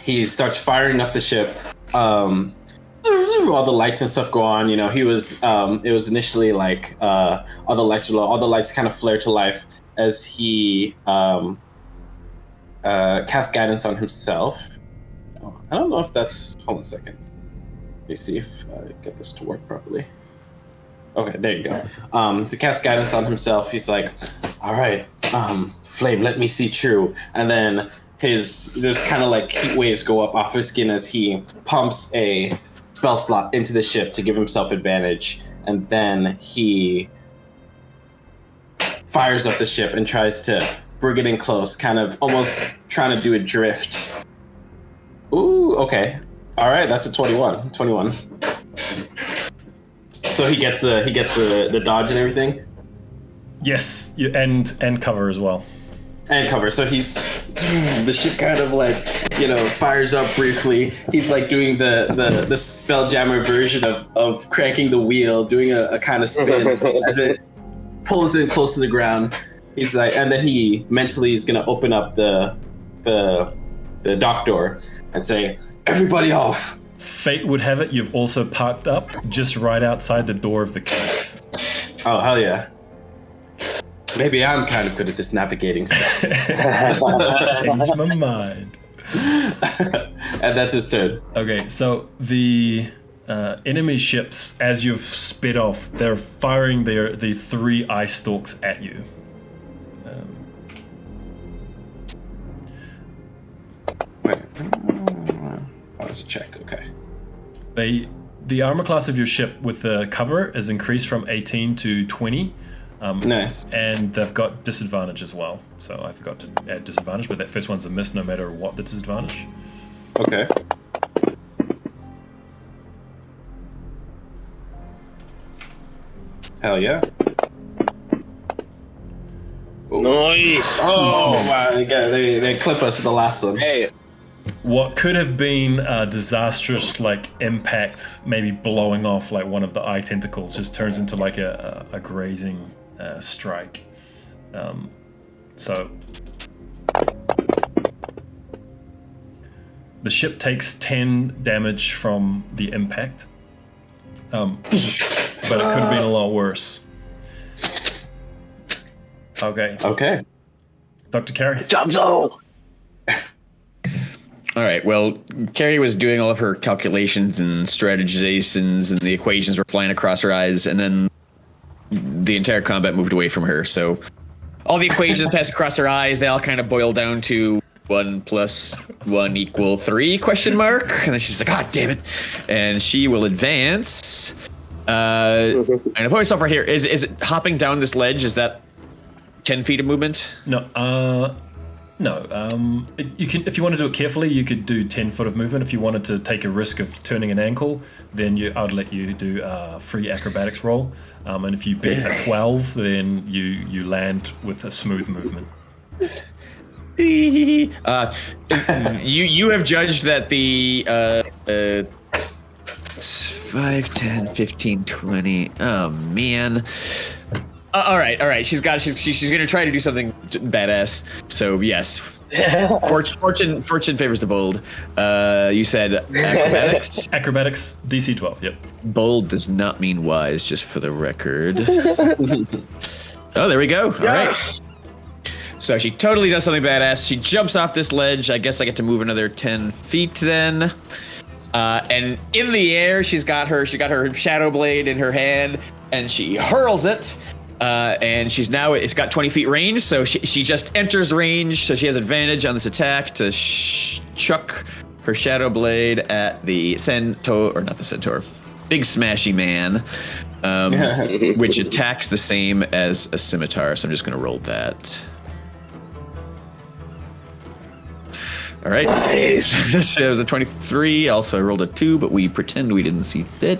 he starts firing up the ship. All the lights and stuff go on. He was. It was initially like all the lights kind of flare to life as he casts guidance on himself. Oh, I don't know if that's. Hold on a second. Let me see if I get this to work properly. Okay, there you go. To cast guidance on himself, he's like, all right, Flame, let me see true. And then there's kind of like heat waves go up off his skin as he pumps a spell slot into the ship to give himself advantage. And then he fires up the ship and tries to bring it in close, kind of almost trying to do a drift. Ooh, okay. All right, that's a 21. So he gets the dodge and everything? Yes, and cover as well. And cover. So the ship kind of like, fires up briefly. He's like doing the Spelljammer version of cranking the wheel, doing a kind of spin as it pulls in close to the ground. He's like, and then he mentally is gonna open up the dock door and say, everybody off. Fate would have it you've also parked up just right outside the door of the cave. Oh, hell yeah. Maybe I'm kind of good at this navigating stuff. Change my mind. And that's his turn. Okay, so the enemy ships, as you've sped off, they're firing the 3 ice stalks at you. Wait. Oh, it's a check. Okay. The armor class of your ship with the cover is increased from 18 to 20. Nice. And they've got disadvantage as well. So I forgot to add disadvantage, but that first one's a miss no matter what the disadvantage. Okay. Hell yeah. Nice. Oh wow! They clip us at the last one. Hey, what could have been a disastrous like impact, maybe blowing off like one of the eye tentacles, just turns into like a grazing strike. So the ship takes 10 damage from the impact, but it could have been a lot worse. Okay. Dr. Carey. Jobzo! All right. Well, Carrie was doing all of her calculations and strategizations, and the equations were flying across her eyes, and then the entire combat moved away from her. So all the equations passed across her eyes. They all kind of boil down to 1 + 1 = 3 ? And then she's like, "God damn it!" And she will advance. And I put myself right here. Is it hopping down this ledge? Is that 10 feet of movement? No. No. You can, if you want to do it carefully, you could do 10 foot of movement. If you wanted to take a risk of turning an ankle, then I'd let you do a free acrobatics roll. And if you beat a 12, then you land with a smooth movement. You have judged that the 5, 10, 15, 20. Oh man. All right. She's gonna try to do something badass. So yes, fortune favors the bold. You said acrobatics. Acrobatics, DC 12. Yep. Bold does not mean wise, just for the record. Oh, there we go. All right. So she totally does something badass. She jumps off this ledge. I guess I get to move another 10 feet then. And in the air, she got her shadow blade in her hand, and she hurls it. And it's got 20 feet range, so she just enters range, so she has advantage on this attack to chuck her shadow blade at the centaur, or not the centaur, big smashy man, which attacks the same as a scimitar. So I'm just going to roll that. All right. Nice. It was a 23. Also, I rolled a 2, but we pretend we didn't see that.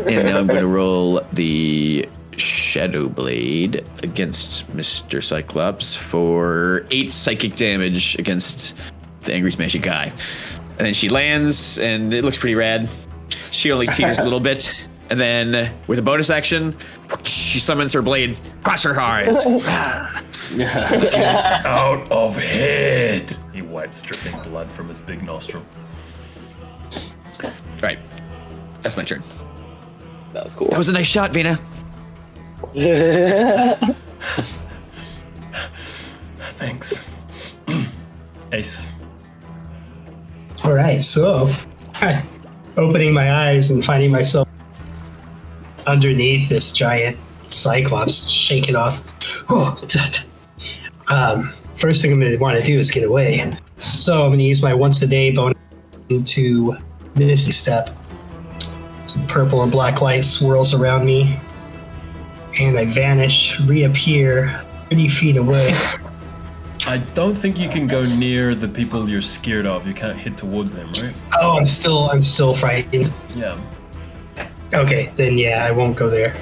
And now I'm going to roll the Shadow Blade against Mr. Cyclops for 8 psychic damage against the angry smashy guy. And then she lands, and it looks pretty rad. She only teeters a little bit. And then, with a bonus action, she summons her blade across her eyes. Out of head. He wipes dripping blood from his big nostril. Right. That's my turn. That was cool. That was a nice shot, Vina. Thanks. Ace. All right, so opening my eyes and finding myself underneath this giant cyclops, shake it off. First thing I'm going to want to do is get away. So I'm going to use my once a day bonus to Misty Step. Some purple and black light swirls around me, and I vanish, reappear 30 feet away. I don't think you can go near the people you're scared of. You can't hit towards them, right? Oh, I'm still frightened. Yeah. Okay, then yeah, I won't go there.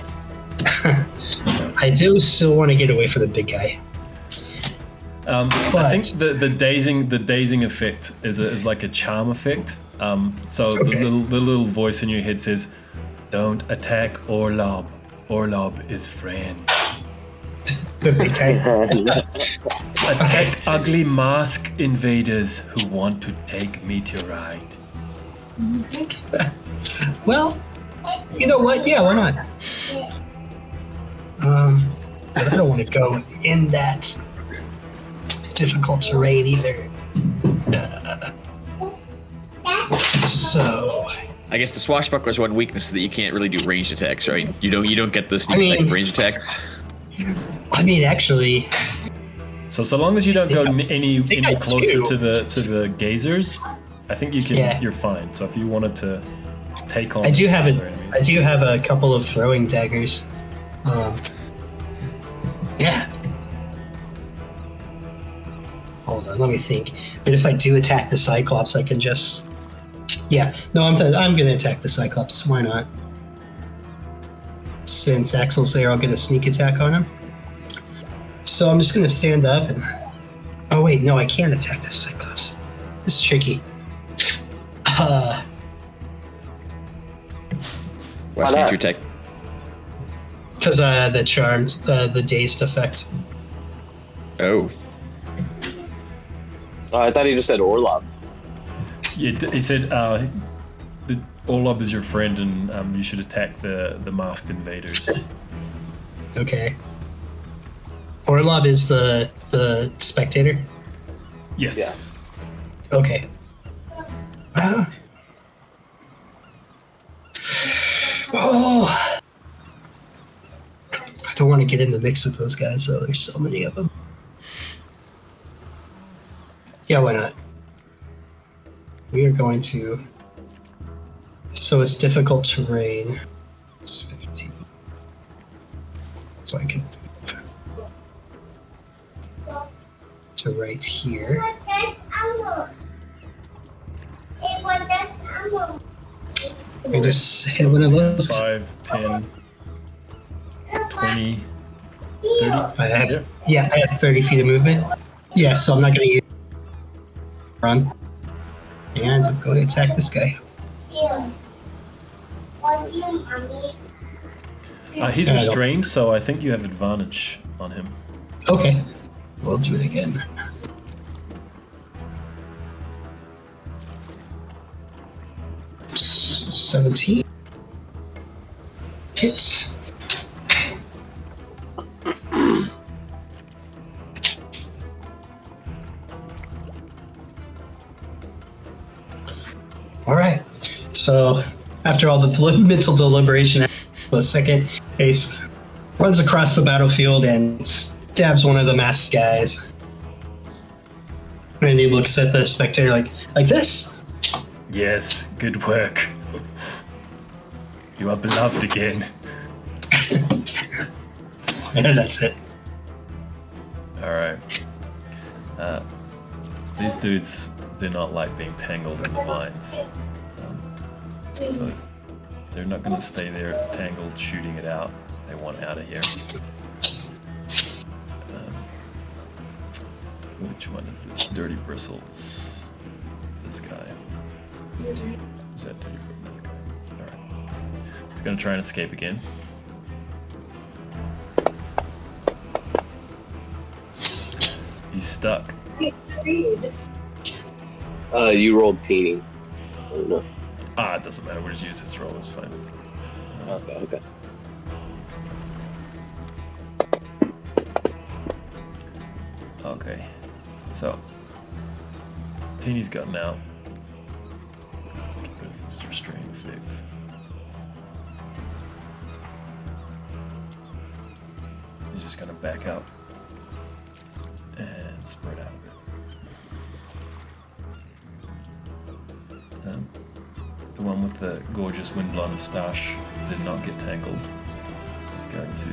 I do still want to get away from the big guy. I think the dazing effect is like a charm effect. So okay. the little voice in your head says, "Don't attack Orlob. Orlob is friend." The big guy. Attack ugly mask invaders who want to take meteorite. Well, you know what? Yeah, why not? But I don't want to go in that difficult terrain either. So I guess the swashbuckler's one weakness is that you can't really do ranged attacks, right? You don't get the sneak attack with ranged attacks. I mean, actually. So long as you don't go any closer to the gazers, I think you can. Yeah. You're fine. So if you wanted to take on, I do have a couple of throwing daggers. Yeah. Hold on, let me think. But if I do attack the Cyclops, I can just. Yeah. No, I'm gonna attack the Cyclops. Why not? Since Axel's there, I'll get a sneak attack on him. So I'm just gonna stand up and. Oh wait, no, I can't attack the Cyclops. This is tricky. Why can't you take? Because the charm, the dazed effect. Oh. I thought he just said Orlov. Yeah, he said Orlob is your friend, and you should attack the masked invaders. Okay. Orlov is the spectator? Yes. Okay. Oh. I don't want to get in the mix with those guys, though. There's so many of them. Yeah, why not? We are going to... So it's difficult terrain. It's 15. So I can... To right here. I just hit one of those. 5, 10, 20, 30. I have 30 feet of movement. Yeah, so I'm not going to use run. And I'm going to attack this guy. He's restrained, so I think you have advantage on him. Okay. We'll do it again. S- 17. Hits. All right. So after all the mental deliberation, for a second, Ace runs across the battlefield and stabs one of the masked guys. And he looks at the spectator like this. Yes, good work. You are beloved again. And that's it. Alright. These dudes do not like being tangled in the vines. So they're not going to stay there tangled shooting it out. They want out of here. Which one is this? Dirty Bristles. This guy. Who's that Dirty Bristles? Alright. He's going to try and escape again. He's stuck. You rolled teeny. Oh, no. It doesn't matter. We'll just use his roll. It's fine. Okay. Okay. So, Teeny's gotten out. Let's get rid of this restraint effect. He's just gonna back up and spread out a bit. The one with the gorgeous windblown moustache did not get tangled. He's going to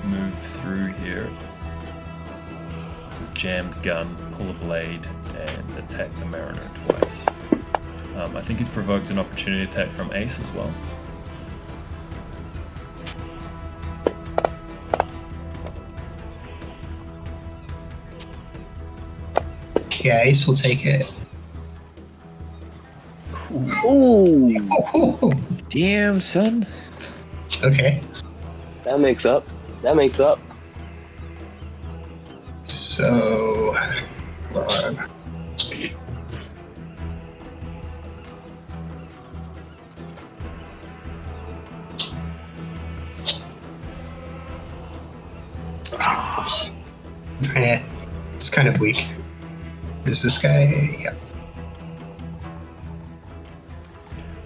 move through here with his jammed gun, pull a blade, and attack the Mariner twice. I think he's provoked an opportunity attack from Ace as well. Yeah, Ace will take it. Ooh, Damn, son. Okay. that makes up. So, hold on. Yeah, it's kind of weak. Is this guy? Yeah.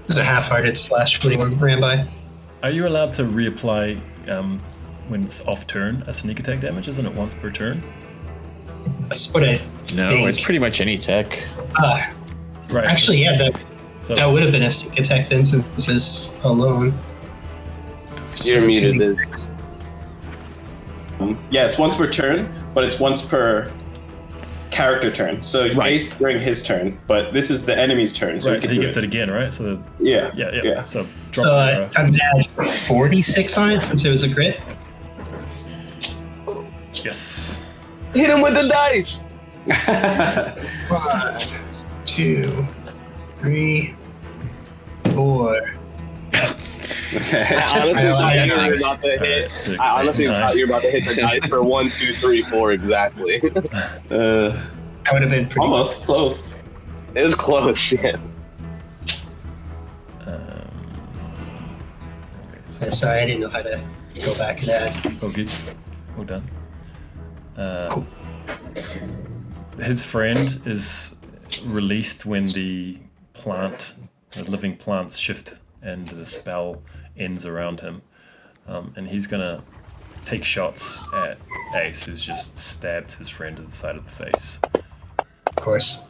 There's a half-hearted slash when he ran by. Are you allowed to reapply when it's off turn a sneak attack damage? Isn't it once per turn? That's what I No, think. it's pretty much any tech. Right. Actually, yeah, that would have been a sneak attack then since it was alone. You're muted, Biz. Yeah, it's once per turn, but it's once per character turn. So Right. Ace during his turn, but this is the enemy's turn. So Right, so he gets it again, right? So Yeah. yeah. So drop So the arrow. I'm gonna add 46 on it since it was a crit. Yes. Hit him with the dice. 1, 2, 3, 4. I honestly thought you were about to hit. 6, I honestly 8, 9. thought you were about to hit the dice for 1, 2, 3, 4 exactly. That would have been pretty Almost close. It was close, yeah. Okay, Sorry, I didn't know how to go back and add. all good. All done. Cool. His friend is released when the living plants shift and the spell ends around him. And he's gonna take shots at Ace, who's just stabbed his friend in the side of the face. Of course.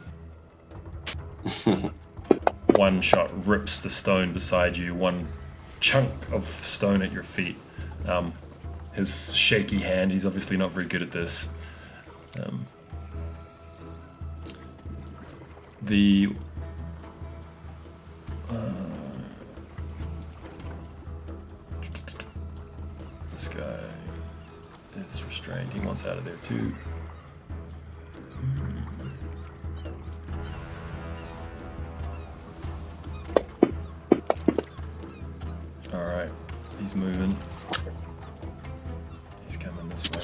One shot rips the stone beside you, one chunk of stone at your feet. His shaky hand, he's obviously not very good at this. This guy is restrained. He wants out of there too. Alright, he's moving. He's coming this way.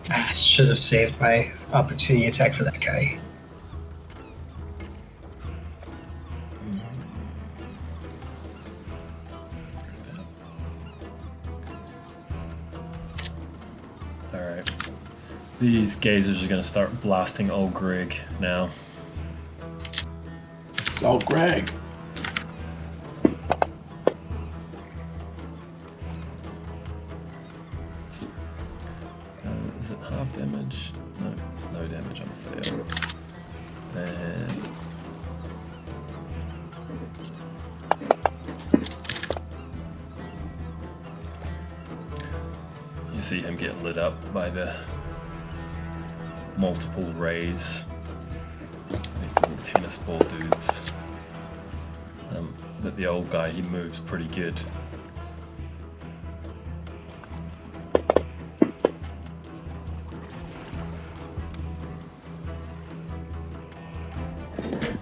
I should have saved my opportunity attack for that guy. Alright. These gazers are going to start blasting old Greg now. It's all Greg. Is it half damage? No, it's no damage on a fail. And you see him get lit up by the multiple rays. These little tennis ball dudes. But the old guy, he moves pretty good.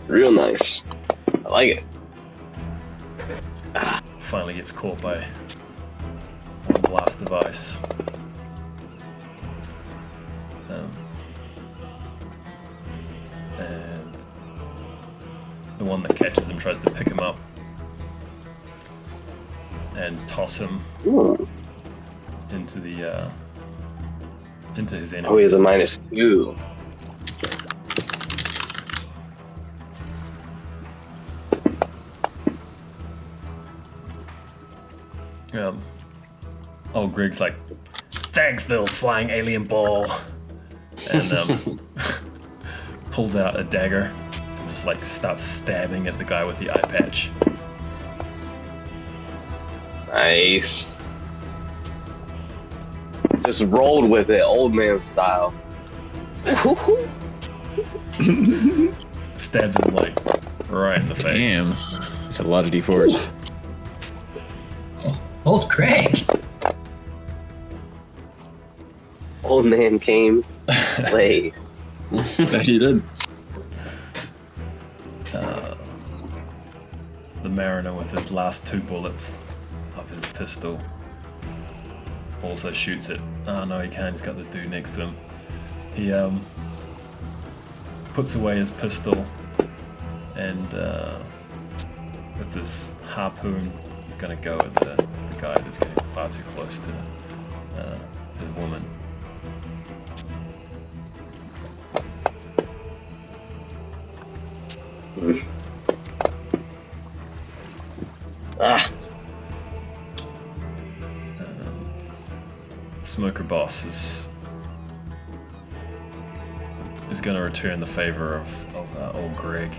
Real nice. I like it. Finally gets caught by one blast of ice. And the one that catches him tries to pick him up and toss him into the into his enemy. Oh, he has a -2. Oh, Greg's like, thanks, little flying alien ball, and pulls out a dagger and just like starts stabbing at the guy with the eye patch. Nice. Just rolled with it, old man style. Stabs him like right in the face. Damn. That's a lot of D4s. Old Craig. Old man came late. That he did. The Mariner, with his last 2 bullets of his pistol, also shoots it. Oh no, he can't. He's got the dude next to him. He puts away his pistol and with his harpoon, he's going to go at the guy that's getting far too close to his woman. Smoker Boss is going to return the favor of old Greg,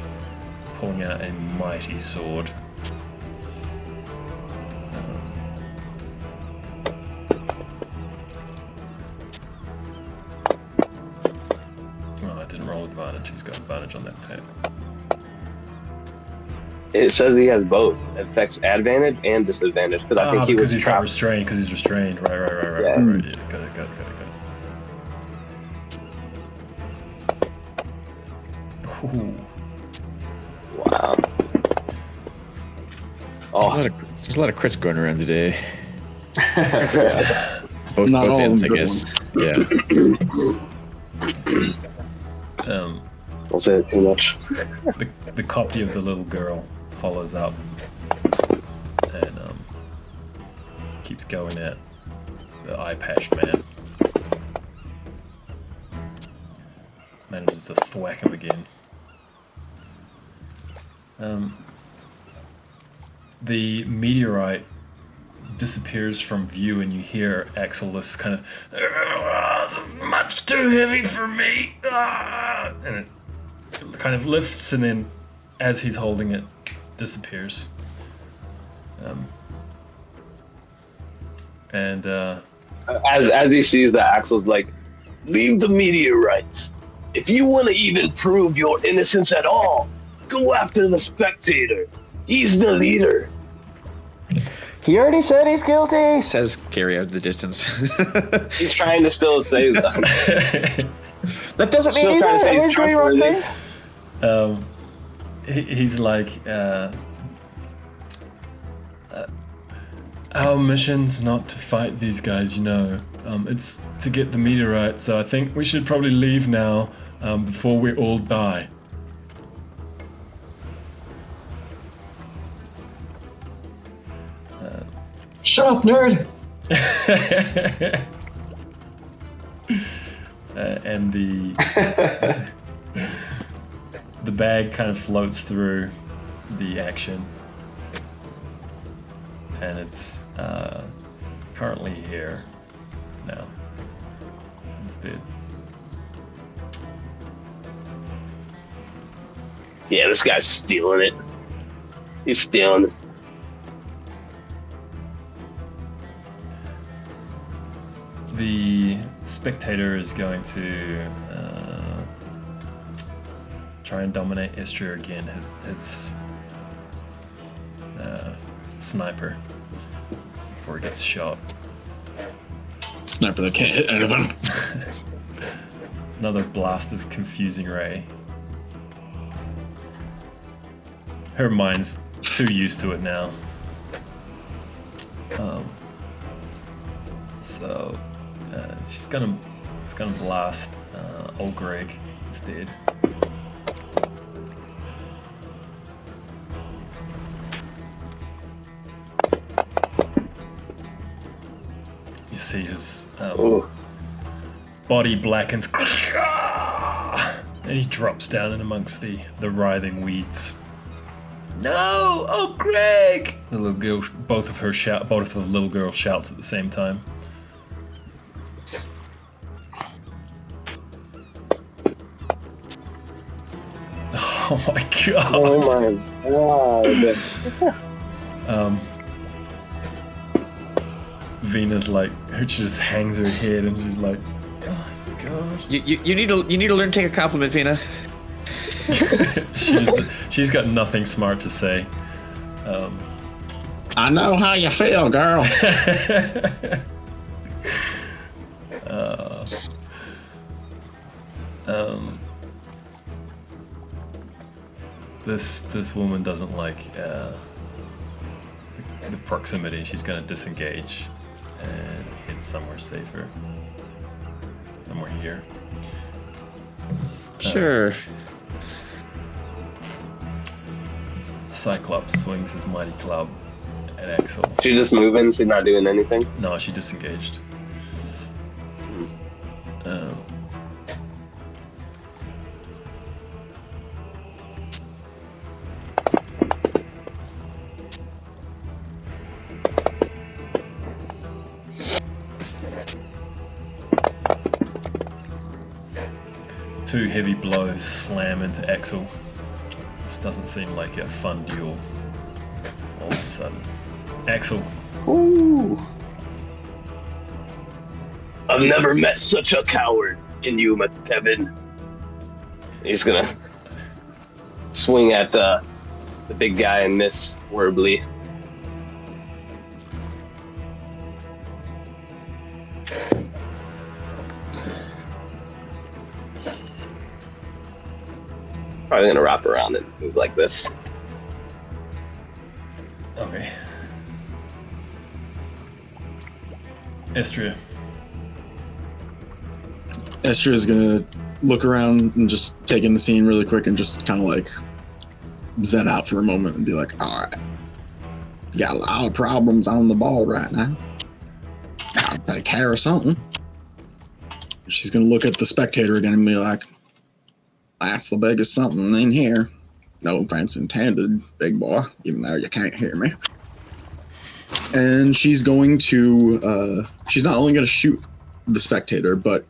pulling out a mighty sword. Oh, I didn't roll advantage. He's got advantage on that attack. It says he has both. It affects advantage and disadvantage because I think he was he's trapped. got restrained. Because he's restrained. Right. Yeah. Right. Yeah, got it. Ooh. Wow. Oh, There's a lot of crits going around today. yeah. Both Not all of ends, I them good guess. Yeah. Don't say it too much. The copy of the little girl follows up and keeps going at the eye-patched man. Manages to thwack him again. The meteorite disappears from view, and you hear Axel this kind of, "This is much too heavy for me," and it kind of lifts, and then as he's holding it, disappears. As he sees that, Axel's like, "Leave the meteorite. If you want to even prove your innocence at all, go after the spectator. He's the leader." He already said he's guilty, says Carrie out of the distance. He's trying to still say that. That doesn't mean Still trying to say he's he's doing wrong trustworthy. things. He's like, our mission's not to fight these guys, it's to get the meteorite, so I think we should probably leave now before we all die. Shut up, nerd! And the bag kind of floats through the action, and it's currently here now instead. Yeah, this guy's stealing it. He's stealing it. The spectator is going to try and dominate Istria again, his sniper, before he gets shot. Sniper that can't hit anything. Another blast of confusing ray. Her mind's too used to it now. So she's gonna blast old Greg instead. You see his body blackens, and he drops down in amongst the writhing weeds. No! Oh, Greg! The little girl, both of the little girls shouts at the same time. Oh my god! Oh my god! Vena's like, she just hangs her head and she's like, oh my god. You need to learn to take a compliment, Vena. She's got nothing smart to say. I know how you feel, girl. This woman doesn't like the proximity. She's gonna disengage and head somewhere safer. Somewhere here. Sure. Cyclops swings his mighty club at Axel. She's just moving. She's not doing anything. No, she disengaged. Two heavy blows slam into Axel. This doesn't seem like a fun duel. All of a sudden, Axel. Ooh. I've never met such a coward in you, MacKevin. He's gonna swing at the big guy and miss horribly. probably gonna wrap around and move like this. Okay. Estria. Estria is gonna look around and just take in the scene really quick and just kind of like zen out for a moment and be like, all right, you got a lot of problems on the ball right now. Gotta take care of something. She's gonna look at the spectator again and be like, that's the biggest something in here. No offense intended, big boy, even though you can't hear me. And she's going to, she's not only going to shoot the spectator, but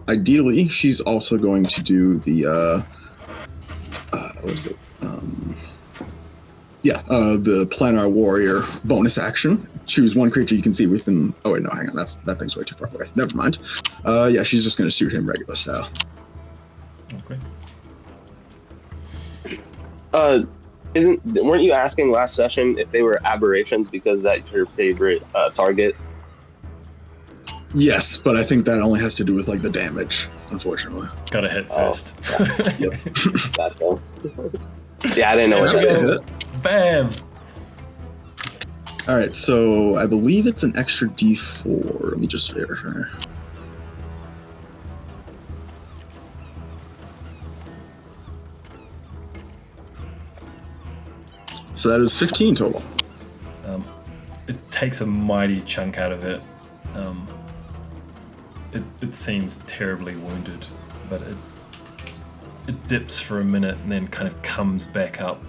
ideally, she's also going to do the, what is it? The Planar Warrior bonus action. Choose one creature you can see within, oh wait, no, hang on, that thing's way too far away. Never mind. Yeah, she's just going to shoot him regular style. Okay. Weren't you asking last session if they were aberrations because that's your favorite target? Yes, but I think that only has to do with like the damage, unfortunately. Gotta hit first. Yep. Gotcha. Yeah, I didn't know what that is. Bam! All right, so I believe it's an extra D4. Let me just verify. So that is 15 total. It takes a mighty chunk out of it. It seems terribly wounded, but it dips for a minute and then kind of comes back up,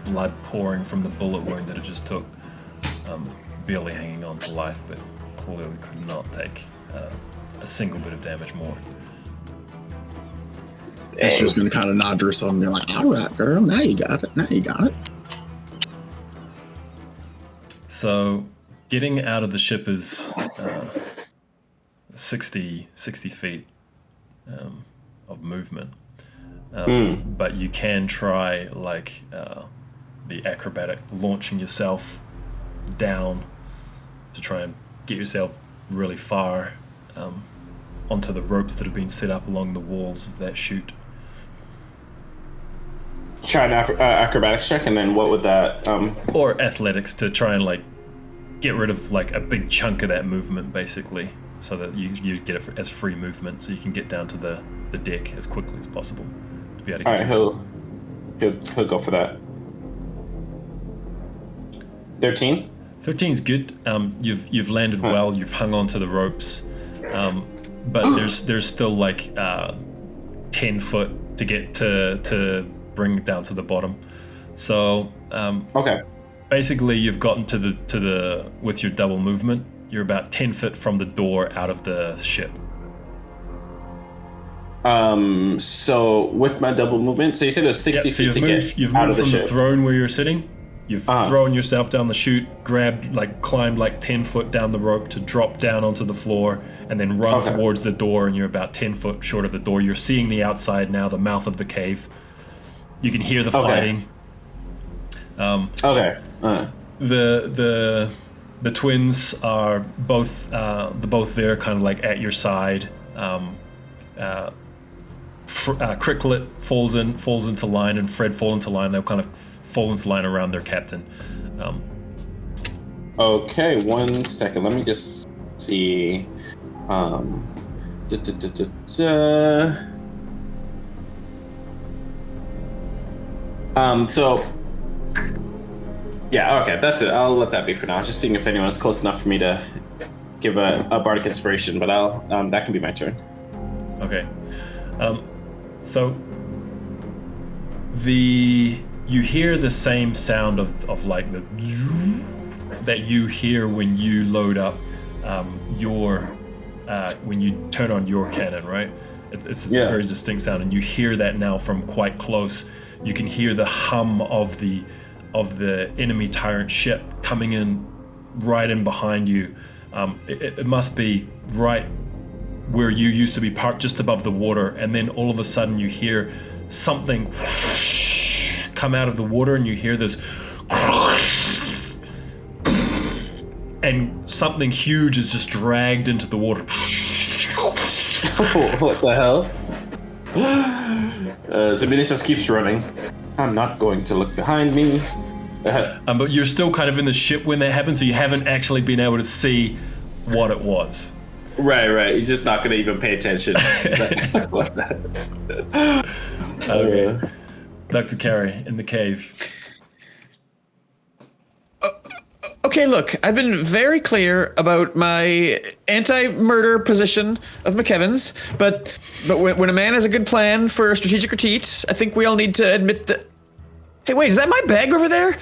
blood pouring from the bullet wound that it just took. Barely hanging on to life, but clearly could not take a single bit of damage more. And she's going to kind of nod to herself and be like, all right, girl, now you got it. So getting out of the ship is 60 feet of movement. But you can try like the acrobatic, launching yourself down to try and get yourself really far onto the ropes that have been set up along the walls of that chute. Try an acrobatics check, and then what would that... Or athletics to try and like get rid of like a big chunk of that movement, basically, so that you get it as free movement, so you can get down to the deck as quickly as possible to be able to All get right, he'll go for that. 13? 13's good. You've landed well. You've hung onto the ropes, but there's still like 10 foot to get to bring it down to the bottom. So Okay. basically, you've gotten to the with your double movement. You're about 10 foot from the door out of the ship. So with my double movement, so you said it was 60 feet to get You've out moved of the from ship. the throne where you're sitting. You've thrown yourself down the chute, climbed like 10 foot down the rope to drop down onto the floor, and then run towards the door, and you're about 10 foot short of the door. You're seeing the outside now, the mouth of the cave. You can hear the fighting. The twins are both there, kind of like at your side. Cricklet falls into line, and Fred fall into line. They'll kind of fall into line around their captain. Okay, 1 second. Let me just see. So, yeah, okay, that's it. I'll let that be for now. I was just seeing if anyone's close enough for me to give a bardic inspiration, but that can be my turn. Okay. So you hear the same sound of like the that you hear when you load up when you turn on your cannon, right? It's a very distinct sound, and you hear that now from quite close. You can hear the hum of the enemy tyrant ship coming in right in behind you. It must be right where you used to be parked, just above the water, and then all of a sudden you hear something come out of the water, and you hear this, and something huge is just dragged into the water. What the hell? Zaminis just keeps running. I'm not going to look behind me. But you're still kind of in the ship when that happened, so you haven't actually been able to see what it was. Right. He's just not going to even pay attention. Okay. Dr. Carey in the cave. Okay, look, I've been very clear about my anti-murder position of MacKevin's, but when a man has a good plan for strategic retreat, I think we all need to admit that. Hey, wait, is that my bag over there?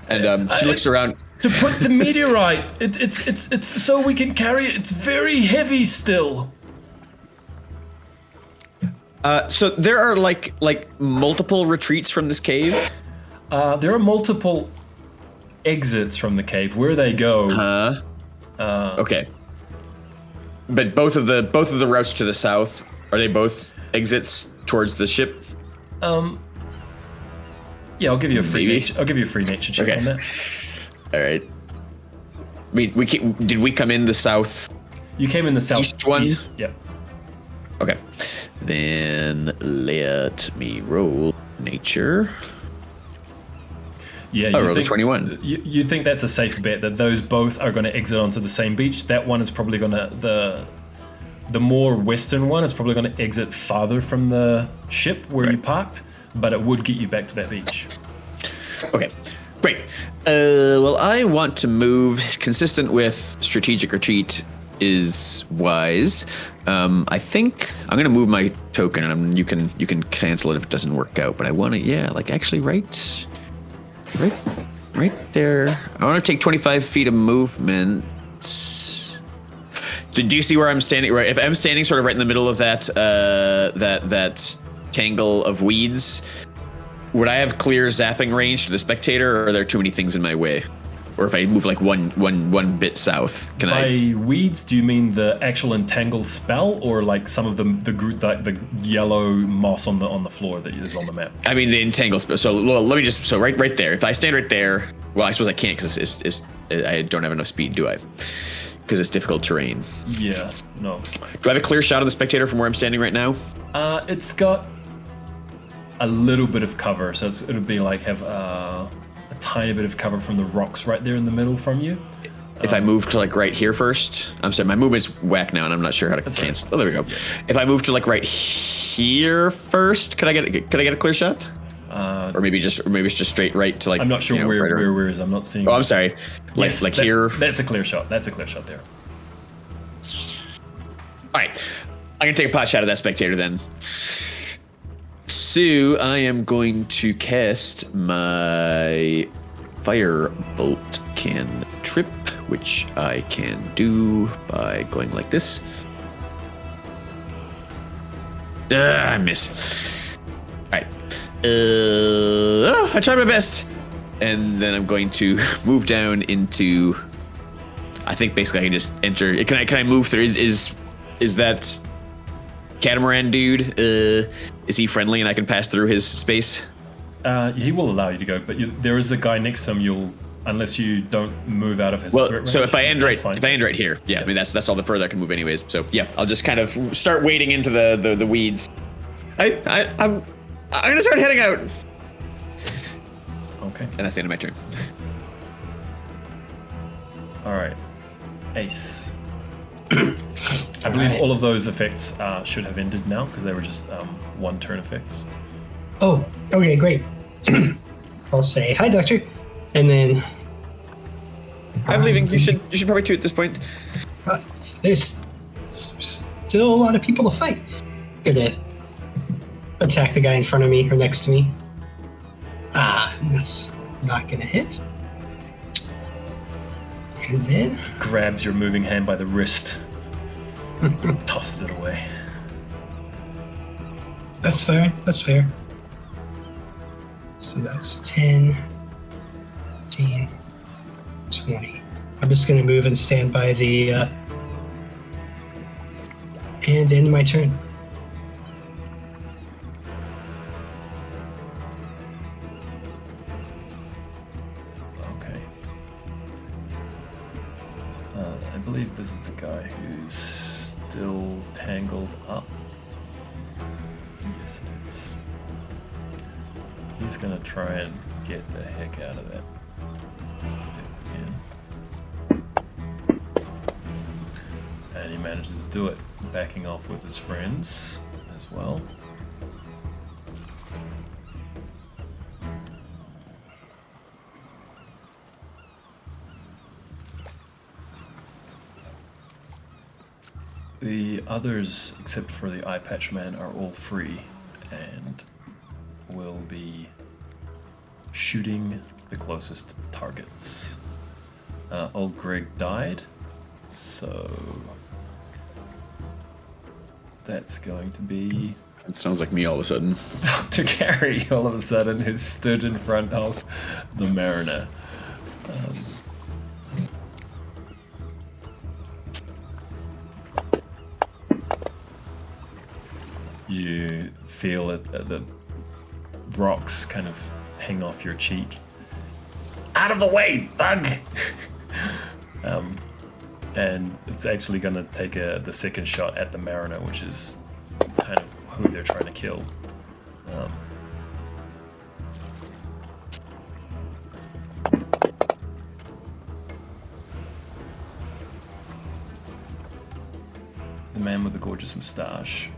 And she looks around. To put the meteorite, it's so we can carry it. It's very heavy still. So there are like multiple retreats from this cave. There are multiple exits from the cave. Where they go? Okay. But both of the routes to the south, are they both exits towards the ship? Yeah, I'll give you a free nature check on that. All right. Did we come in the south? You came in the south East one? Yep. Okay. Then let me roll nature. Yeah, I rolled a 21. You think that's a safe bet that those both are going to exit onto the same beach? That one is probably going to the more western one is probably going to exit farther from the ship where you parked, but it would get you back to that beach. Okay, great. Well, I want to move consistent with strategic retreat is wise. I think I'm going to move my token, and you can cancel it if it doesn't work out. But I want to, actually right there. I want to take 25 feet of movement. Do you see where I'm standing? Right, if I'm standing sort of right in the middle of that that tangle of weeds, would I have clear zapping range to the spectator, or are there too many things in my way? Or if I move like one bit south, can By weeds, do you mean the actual entangle spell, or like some of the yellow moss on the floor that is on the map? I mean the entangle spell. So let me just right there. If I stand right there, well, I suppose I can't because I don't have enough speed, do I? Because it's difficult terrain. Yeah, no. Do I have a clear shot of the spectator from where I'm standing right now? It's got a little bit of cover, so it'll be like have a tiny bit of cover from the rocks right there in the middle from you. If I move to like right here first, I'm sorry, my movement's whack now, and I'm not sure how to cancel. Right. Oh, there we go. If I move to like right here first, could I get a clear shot? Or maybe it's just straight right to like. I'm not sure where is. I'm not seeing. Oh, I'm sorry. Yes, Here. That's a clear shot. That's a clear shot there. All right, I'm gonna take a pot shot at that spectator then. So I am going to cast my firebolt cantrip, which I can do by going like this. I miss. All right. I tried my best, and then I'm going to move down into. I think basically I can just enter. Can I move through? Is that catamaran dude? Is he friendly and I can pass through his space? He will allow you to go, but there is a guy next to him. Unless you don't move out of his threat range. So if I end right here, yeah, I mean that's all the further I can move anyways. So yeah, I'll just kind of start wading into the weeds. I'm gonna start heading out. Okay. And that's the end of my turn. All right, Ace. I believe all of those effects should have ended now because they were just one turn effects. Oh, okay, great. I'll say hi, Doctor, and then I'm leaving. You should probably too at this point. There's still a lot of people to fight. Gonna attack the guy in front of me or next to me. That's not gonna hit. And then grabs your moving hand by the wrist, tosses it away. That's fair. So that's 10, 15, 20. I'm just gonna move and stand by the and end my turn. Okay. I believe this is the guy who's still tangled up. Yes, it is. He's gonna try and get the heck out of that again. And he manages to do it, backing off with his friends as well. The others, except for the eye patch man, are all free and will be shooting the closest targets. Old Greg died, so that's going to be It sounds like me all of a sudden. Dr. Carey all of a sudden has stood in front of the Mariner. You feel it, the rocks kind of hang off your cheek. Out of the way, bug! And it's actually going to take the second shot at the Mariner, which is kind of who they're trying to kill. The man with the gorgeous moustache.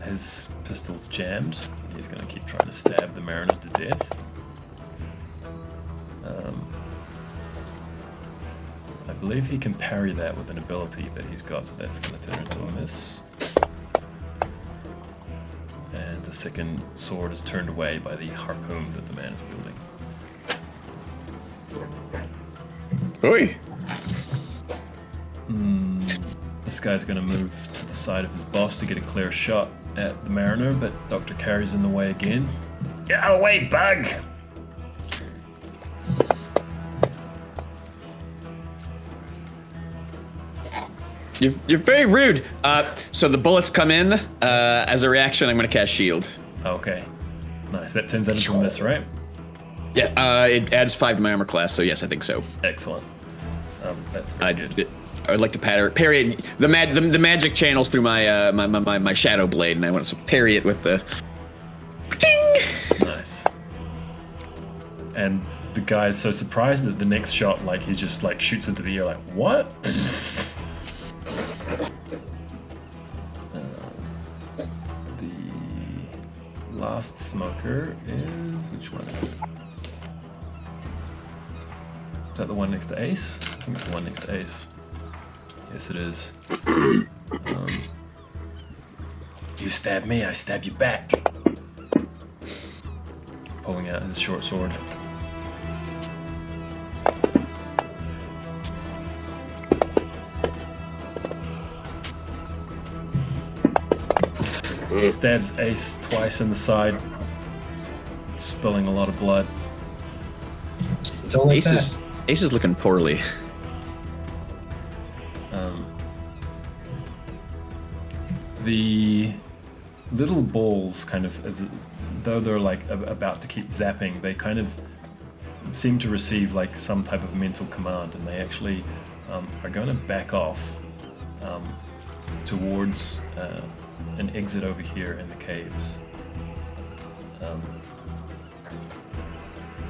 His pistol's jammed. He's going to keep trying to stab the Mariner to death. I believe he can parry that with an ability that he's got, so that's going to turn into a miss. And the second sword is turned away by the harpoon that the man is wielding. Oi! This guy's going to move to the side of his boss to get a clear shot at the Mariner, but Dr. Carey's in the way again. Get out of the way, bug! You're very rude. So the bullets come in. As a reaction, I'm going to cast shield. Okay. Nice. That turns out into a miss, right? Yeah, it adds 5 to my armor class, so yes, I think so. Excellent. That's very good. I would like to parry it. The magic channels through my my shadow blade, and I want to parry it with the. Ding! Nice. And the guy's so surprised that the next shot, like, he just like shoots into the air, like, what? The last smoker is, which one is it? Is that the one next to Ace? I think it's the one next to Ace. Yes, it is. You stab me, I stab you back. Pulling out his short sword. Stabs Ace twice in the side, spilling a lot of blood. Don't like Ace is looking poorly. The little balls, kind of, as though they're like about to keep zapping, they kind of seem to receive like some type of mental command, and they actually are going to back off towards an exit over here in the caves.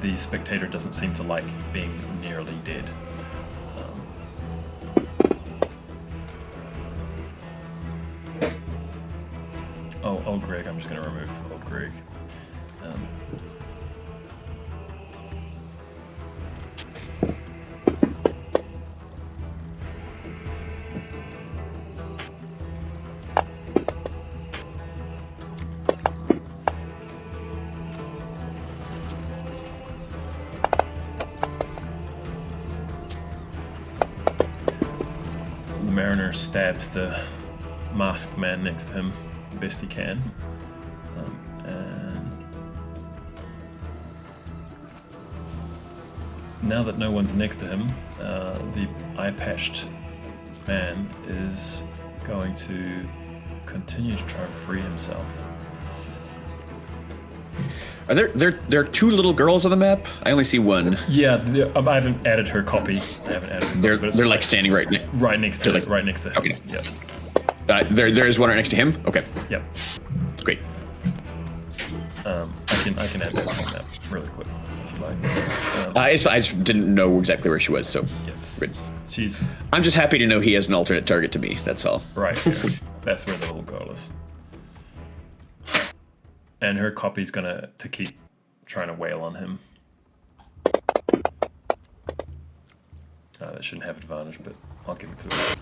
The spectator doesn't seem to like being nearly dead. Oh, Greg, I'm just going to remove old Greg. The Mariner stabs the masked man next to him the best he can. And now that no one's next to him, the eye-patched man is going to continue to try and free himself. Are there are 2 little girls on the map? I only see one. Yeah, I haven't added her copy. I haven't added her copy, but it's They're like standing right right next to like, right next to him. okay. Yep. There is one right next to him. Okay, Yep. great. I can add that to the map really quick if you like. I just didn't know exactly where she was, so Yes. good. She's I'm just happy to know he has an alternate target to me. That's all. right here. That's where the little girl is. And her copy's gonna to keep trying to wail on him. That shouldn't have advantage, but I'll give it to her.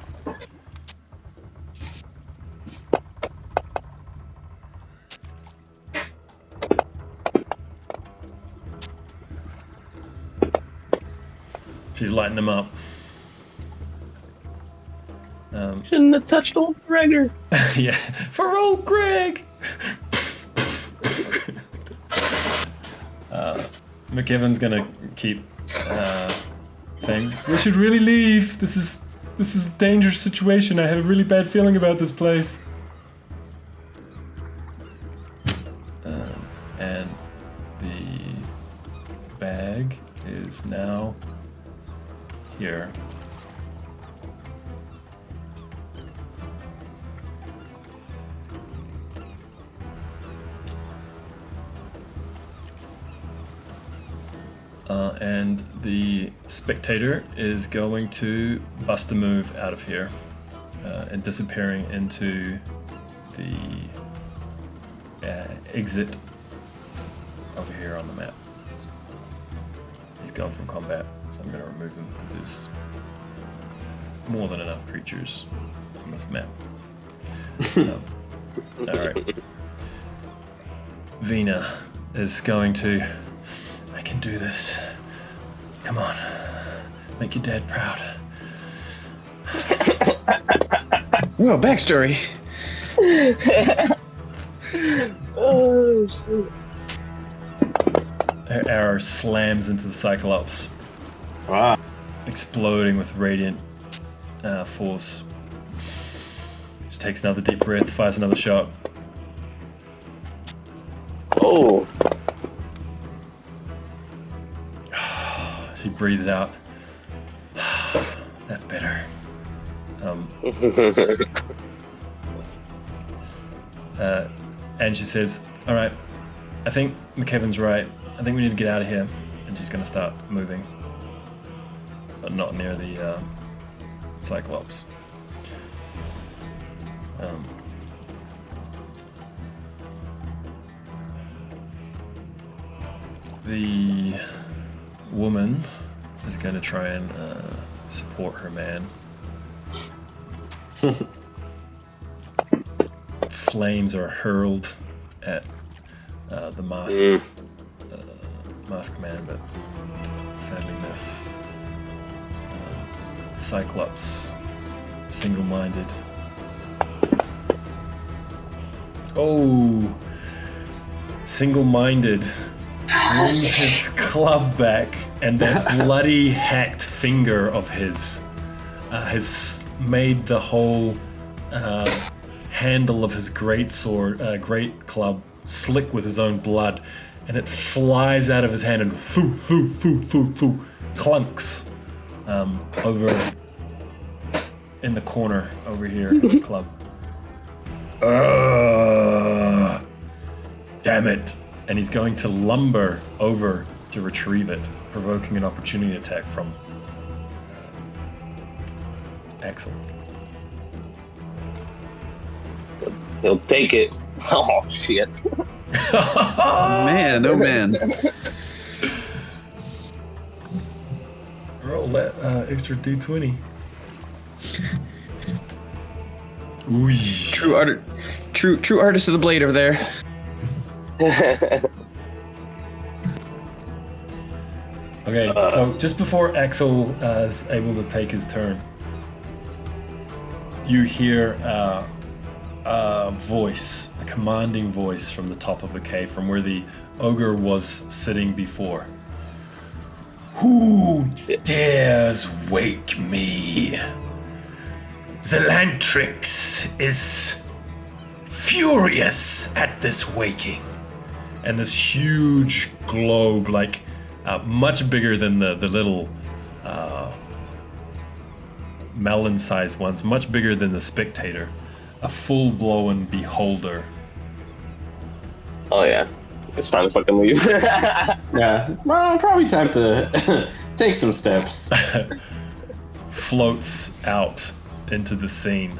She's lighting him up. Shouldn't have touched old Gregor. Yeah, for old Greg. MacKevin's gonna keep saying, "We should really leave. This is a dangerous situation. I have a really bad feeling about this place." And the bag is now here. And the spectator is going to bust a move out of here and disappearing into the exit over here on the map. He's gone from combat, so I'm going to remove him because there's more than enough creatures on this map. Alright. Vina is going to... I can do this. Come on. Make your dad proud. Whoa, backstory. Oh, shit. Her arrow slams into the Cyclops, Wow. exploding with radiant force. She takes another deep breath, fires another shot. Oh. She breathes out. That's better. And she says, "All right, I think MacKevin's right. I think we need to get out of here." And she's going to start moving, but not near the Cyclops. The woman is going to try and support her man. Flames are hurled at the masked man, but sadly miss. Cyclops, single-minded. Oh, single-minded. Brings his club back, and that bloody hacked finger of his has made the whole handle of his great club slick with his own blood, and it flies out of his hand and clunks over in the corner over here of the club. Damn it. And he's going to lumber over to retrieve it, provoking an opportunity attack from Axel. He'll take it. Oh, shit. Man, oh man. Roll that extra D20. Ooh. True artist of the blade over there. Okay, so just before Axel is able to take his turn, you hear a voice, a commanding voice from the top of the cave, from where the ogre was sitting before. Who dares wake me? Zelantrix is furious at this waking. And this huge globe, like much bigger than the little melon-sized ones, much bigger than the spectator, a full-blown beholder. Oh yeah, it's time to fucking leave. Yeah, well, probably time to take some steps. Floats out into the scene.